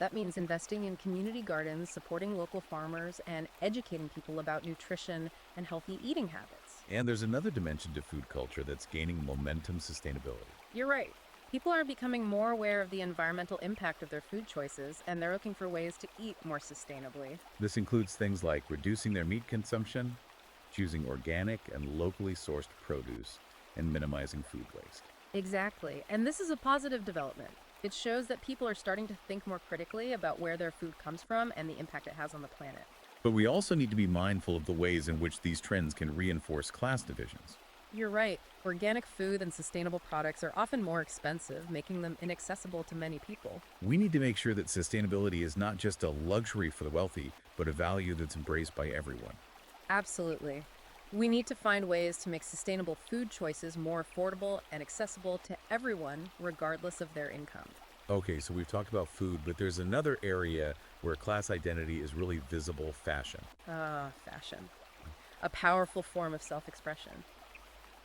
That means investing in community gardens, supporting local farmers, and educating people about nutrition and healthy eating habits. And there's another dimension to food culture that's gaining momentum: sustainability. You're right. People are becoming more aware of the environmental impact of their food choices, and they're looking for ways to eat more sustainably. This includes things like reducing their meat consumption, choosing organic and locally sourced produce, and minimizing food waste. Exactly. And this is a positive development. It shows that people are starting to think more critically about where their food comes from and the impact it has on the planet. But we also need to be mindful of the ways in which these trends can reinforce class divisions. You're right. Organic food and sustainable products are often more expensive, making them inaccessible to many people. We need to make sure that sustainability is not just a luxury for the wealthy, but a value that's embraced by everyone. Absolutely. We need to find ways to make sustainable food choices more affordable and accessible to everyone, regardless of their income. Okay, so we've talked about food, but there's another area where class identity is really visible: fashion. Ah, fashion. A powerful form of self expression.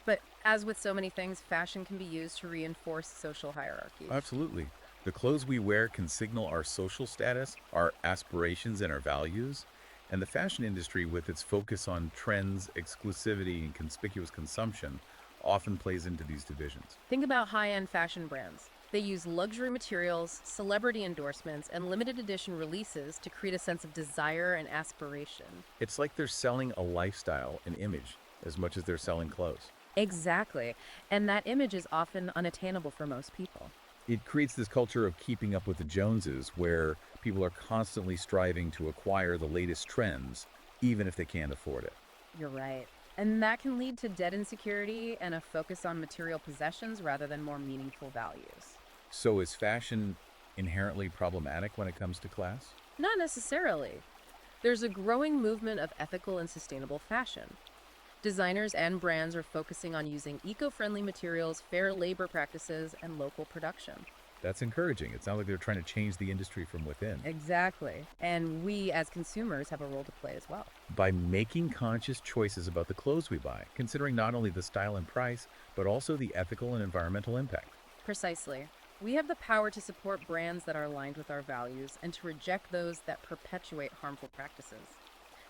But as with so many things, fashion can be used to reinforce social hierarchy. Absolutely. The clothes we wear can signal our social status, our aspirations, and our values. And the fashion industry, with its focus on trends, exclusivity, and conspicuous consumption, often plays into these divisions. Think about high end fashion brands. They use luxury materials, celebrity endorsements, and limited edition releases to create a sense of desire and aspiration. It's like they're selling a lifestyle, an image, as much as they're selling clothes. Exactly. And that image is often unattainable for most people. It creates this culture of keeping up with the Joneses, where people are constantly striving to acquire the latest trends, even if they can't afford it. You're right. And that can lead to debt insecurity and a focus on material possessions rather than more meaningful values. So is fashion inherently problematic when it comes to class? Not necessarily. There's a growing movement of ethical and sustainable fashion. Designers and brands are focusing on using eco-friendly materials, fair labor practices, and local production. That's encouraging. It sounds like they're trying to change the industry from within. Exactly. And we as consumers have a role to play as well. By making conscious choices about the clothes we buy, considering not only the style and price, but also the ethical and environmental impact. Precisely. We have the power to support brands that are aligned with our values and to reject those that perpetuate harmful practices.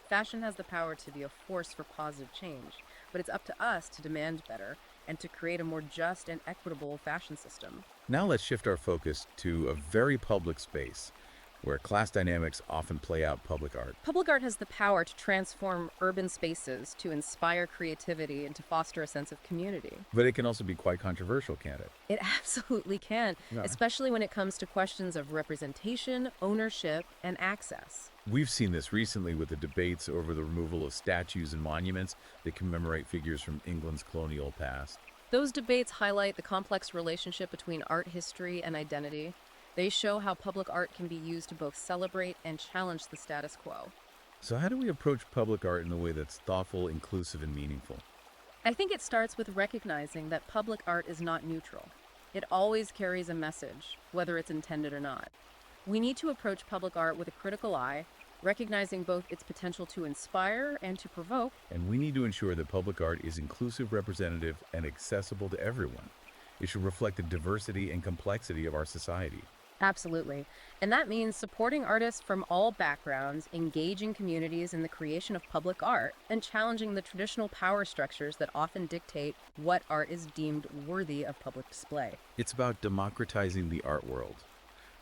Fashion has the power to be a force for positive change, but it's up to us to demand better and to create a more just and equitable fashion system. Now let's shift our focus to a very public space where class dynamics often play out: public art. Public art has the power to transform urban spaces, to inspire creativity, and to foster a sense of community. But it can also be quite controversial, can't it? It absolutely can, Yeah. especially when it comes to questions of representation, ownership, and access. We've seen this recently with the debates over the removal of statues and monuments that commemorate figures from England's colonial past. Those debates highlight the complex relationship between art history and identity. They show how public art can be used to both celebrate and challenge the status quo. So how do we approach public art in a way that's thoughtful, inclusive, and meaningful? I think it starts with recognizing that public art is not neutral. It always carries a message, whether it's intended or not. We need to approach public art with a critical eye, recognizing both its potential to inspire and to provoke. And we need to ensure that public art is inclusive, representative, and accessible to everyone. It should reflect the diversity and complexity of our society. Absolutely. And that means supporting artists from all backgrounds, engaging communities in the creation of public art, and challenging the traditional power structures that often dictate what art is deemed worthy of public display. It's about democratizing the art world,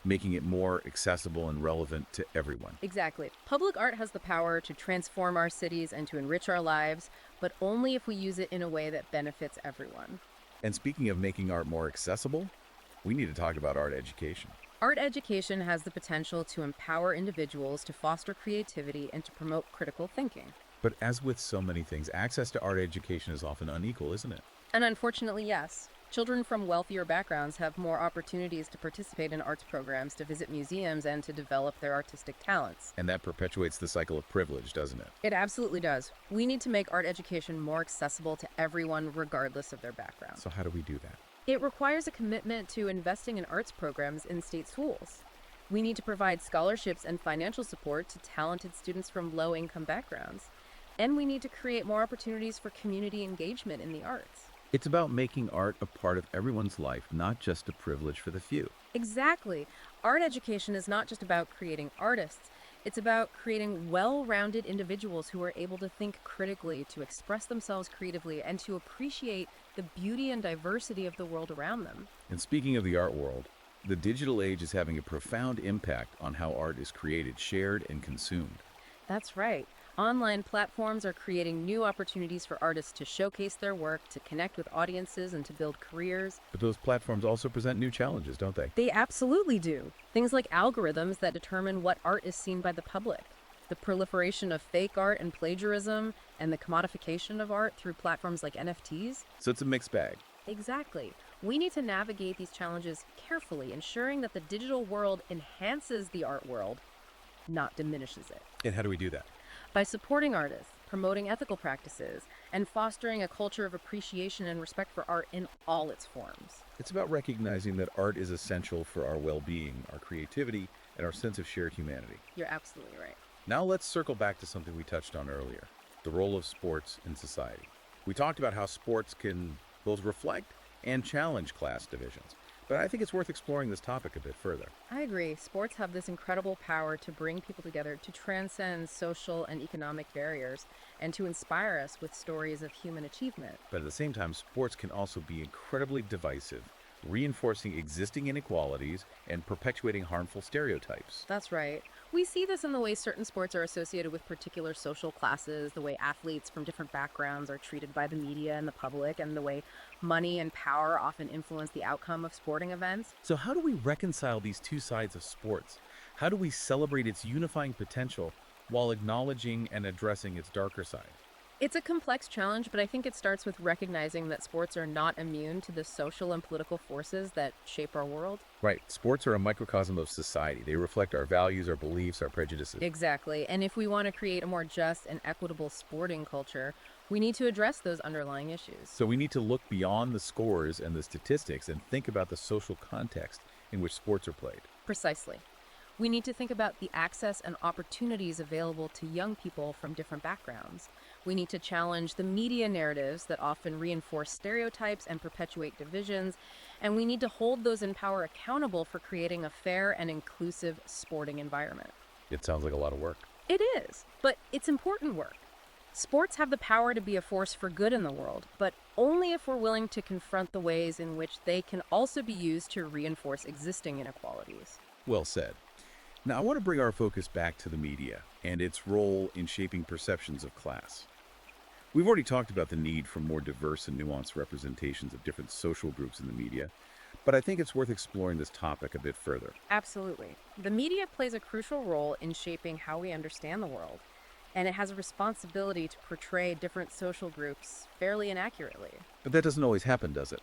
making it more accessible and relevant to everyone. Exactly. Public art has the power to transform our cities and to enrich our lives, but only if we use it in a way that benefits everyone. And speaking of making art more accessible, we need to talk about art education. Art education has the potential to empower individuals to foster creativity and to promote critical thinking. But as with so many things, access to art education is often unequal, isn't it? And unfortunately, yes. Children from wealthier backgrounds have more opportunities to participate in arts programs, to visit museums, and to develop their artistic talents. And that perpetuates the cycle of privilege, doesn't it? It absolutely does. We need to make art education more accessible to everyone, regardless of their background. So how do we do that? It requires a commitment to investing in arts programs in state schools. We need to provide scholarships and financial support to talented students from low-income backgrounds. And we need to create more opportunities for community engagement in the arts. It's about making art a part of everyone's life, not just a privilege for the few. Exactly. Art education is not just about creating artists. It's about creating well-rounded individuals who are able to think critically, to express themselves creatively, and to appreciate the beauty and diversity of the world around them. And speaking of the art world, the digital age is having a profound impact on how art is created, shared, and consumed. That's right. Online platforms are creating new opportunities for artists to showcase their work, to connect with audiences, and to build careers. But those platforms also present new challenges, don't they? They absolutely do. Things like algorithms that determine what art is seen by the public, the proliferation of fake art and plagiarism, and the commodification of art through platforms like NFTs. So it's a mixed bag. Exactly. We need to navigate these challenges carefully, ensuring that the digital world enhances the art world, not diminishes it. And how do we do that? By supporting artists, promoting ethical practices, and fostering a culture of appreciation and respect for art in all its forms. It's about recognizing that art is essential for our well-being, our creativity, and our sense of shared humanity. You're absolutely right. Now let's circle back to something we touched on earlier, the role of sports in society. We talked about how sports can both reflect and challenge class divisions, but I think it's worth exploring this topic a bit further. I agree. Sports have this incredible power to bring people together, to transcend social and economic barriers, and to inspire us with stories of human achievement. But at the same time, sports can also be incredibly divisive, reinforcing existing inequalities and perpetuating harmful stereotypes. That's right. We see this in the way certain sports are associated with particular social classes, the way athletes from different backgrounds are treated by the media and the public, and the way money and power often influence the outcome of sporting events. So how do we reconcile these two sides of sports? How do we celebrate its unifying potential while acknowledging and addressing its darker side? It's a complex challenge, but I think it starts with recognizing that sports are not immune to the social and political forces that shape our world. Right. Sports are a microcosm of society. They reflect our values, our beliefs, our prejudices. Exactly. And if we want to create a more just and equitable sporting culture, we need to address those underlying issues. So we need to look beyond the scores and the statistics and think about the social context in which sports are played. Precisely. We need to think about the access and opportunities available to young people from different backgrounds. We need to challenge the media narratives that often reinforce stereotypes and perpetuate divisions, and we need to hold those in power accountable for creating a fair and inclusive sporting environment. It sounds like a lot of work. It is, but it's important work. Sports have the power to be a force for good in the world, but only if we're willing to confront the ways in which they can also be used to reinforce existing inequalities. Well said. Now, I want to bring our focus back to the media and its role in shaping perceptions of class. We've already talked about the need for more diverse and nuanced representations of different social groups in the media, but I think it's worth exploring this topic a bit further. Absolutely. The media plays a crucial role in shaping how we understand the world, and it has a responsibility to portray different social groups fairly and accurately. But that doesn't always happen, does it?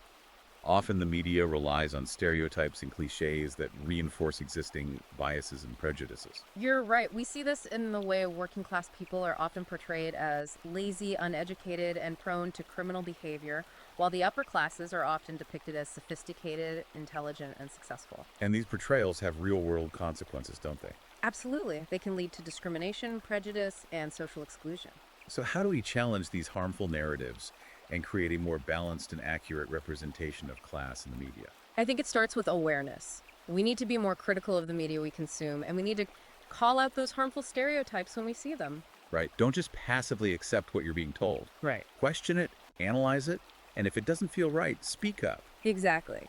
Often the media relies on stereotypes and cliches that reinforce existing biases and prejudices. You're right. We see this in the way working class people are often portrayed as lazy, uneducated, and prone to criminal behavior, while the upper classes are often depicted as sophisticated, intelligent, and successful. And these portrayals have real-world consequences, don't they? Absolutely. They can lead to discrimination, prejudice, and social exclusion. So how do we challenge these harmful narratives and create a more balanced and accurate representation of class in the media? I think it starts with awareness. We need to be more critical of the media we consume, and we need to call out those harmful stereotypes when we see them. Right? Don't just passively accept what you're being told. Right. Question it, analyze it, and if it doesn't feel right, speak up. Exactly.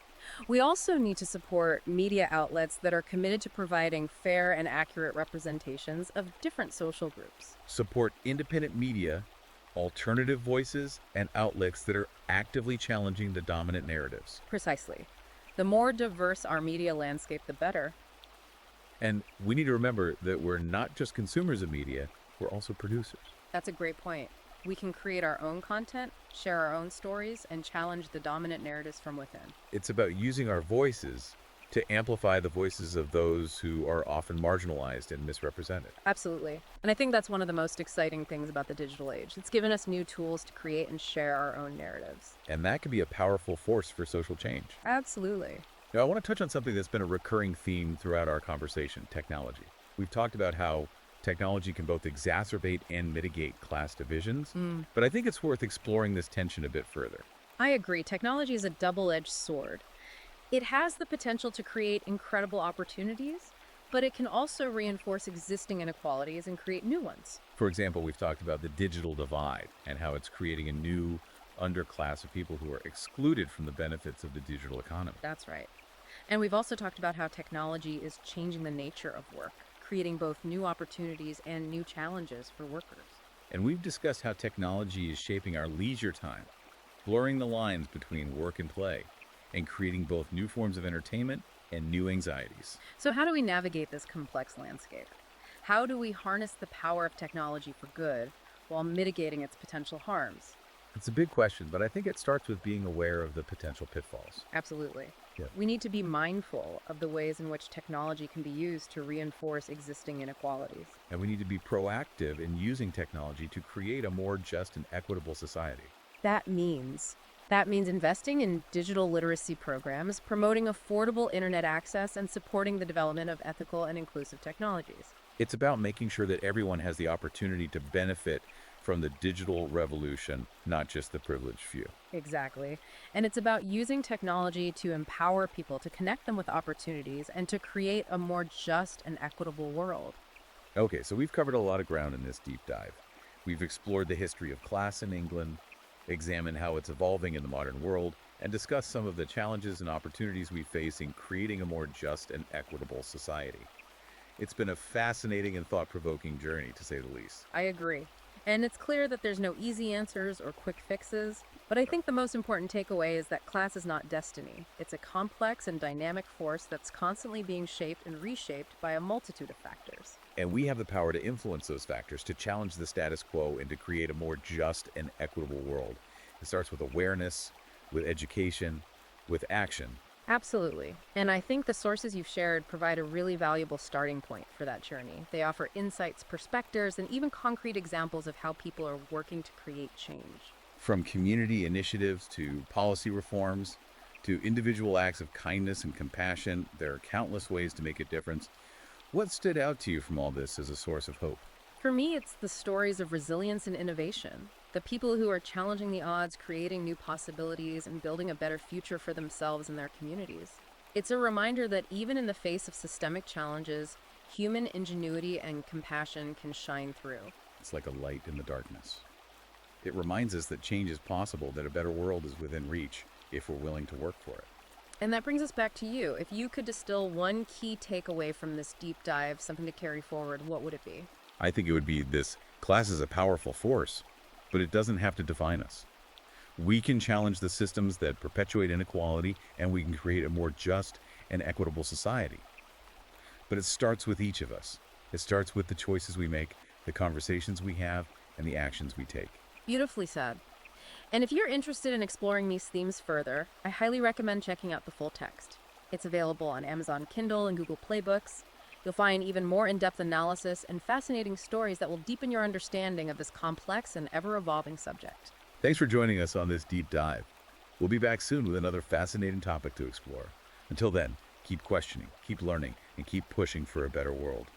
We also need to support media outlets that are committed to providing fair and accurate representations of different social groups. Support independent media, alternative voices, and outlets that are actively challenging the dominant narratives. Precisely. The more diverse our media landscape, the better. And we need to remember that we're not just consumers of media, we're also producers. That's a great point. We can create our own content, share our own stories, and challenge the dominant narratives from within. It's about using our voices to amplify the voices of those who are often marginalized and misrepresented. Absolutely. And I think that's one of the most exciting things about the digital age. It's given us new tools to create and share our own narratives. And that can be a powerful force for social change. Absolutely. Now, I want to touch on something that's been a recurring theme throughout our conversation, technology. We've talked about how technology can both exacerbate and mitigate class divisions, but I think it's worth exploring this tension a bit further. I agree. Technology is a double-edged sword. It has the potential to create incredible opportunities, but it can also reinforce existing inequalities and create new ones. For example, we've talked about the digital divide and how it's creating a new underclass of people who are excluded from the benefits of the digital economy. That's right. And we've also talked about how technology is changing the nature of work, creating both new opportunities and new challenges for workers. And we've discussed how technology is shaping our leisure time, blurring the lines between work and play, and creating both new forms of entertainment and new anxieties. So, how do we navigate this complex landscape? How do we harness the power of technology for good while mitigating its potential harms? It's a big question, but I think it starts with being aware of the potential pitfalls. Absolutely. Yeah. We need to be mindful of the ways in which technology can be used to reinforce existing inequalities. And we need to be proactive in using technology to create a more just and equitable society. That means investing in digital literacy programs, promoting affordable internet access, and supporting the development of ethical and inclusive technologies. It's about making sure that everyone has the opportunity to benefit from the digital revolution, not just the privileged few. Exactly. And it's about using technology to empower people, to connect them with opportunities, and to create a more just and equitable world. Okay, so we've covered a lot of ground in this deep dive. We've explored the history of class in England, examined how it's evolving in the modern world, and discussed some of the challenges and opportunities we face in creating a more just and equitable society. It's been a fascinating and thought-provoking journey, to say the least. I agree. And it's clear that there's no easy answers or quick fixes, but I think the most important takeaway is that class is not destiny. It's a complex and dynamic force that's constantly being shaped and reshaped by a multitude of factors. And we have the power to influence those factors, to challenge the status quo, and to create a more just and equitable world. It starts with awareness, with education, with action. Absolutely. And I think the sources you've shared provide a really valuable starting point for that journey. They offer insights, perspectives, and even concrete examples of how people are working to create change. From community initiatives to policy reforms to individual acts of kindness and compassion, there are countless ways to make a difference. What stood out to you from all this as a source of hope? For me, it's the stories of resilience and innovation. The people who are challenging the odds, creating new possibilities, and building a better future for themselves and their communities. It's a reminder that even in the face of systemic challenges, human ingenuity and compassion can shine through. It's like a light in the darkness. It reminds us that change is possible, that a better world is within reach if we're willing to work for it. And that brings us back to you. If you could distill one key takeaway from this deep dive, something to carry forward, what would it be? I think it would be this: class is a powerful force, but it doesn't have to define us. We can challenge the systems that perpetuate inequality, and we can create a more just and equitable society. But it starts with each of us. It starts with the choices we make, the conversations we have, and the actions we take. Beautifully said. And if you're interested in exploring these themes further, I highly recommend checking out the full text. It's available on Amazon Kindle and Google Play Books. You'll find even more in-depth analysis and fascinating stories that will deepen your understanding of this complex and ever-evolving subject. Thanks for joining us on this deep dive. We'll be back soon with another fascinating topic to explore. Until then, keep questioning, keep learning, and keep pushing for a better world.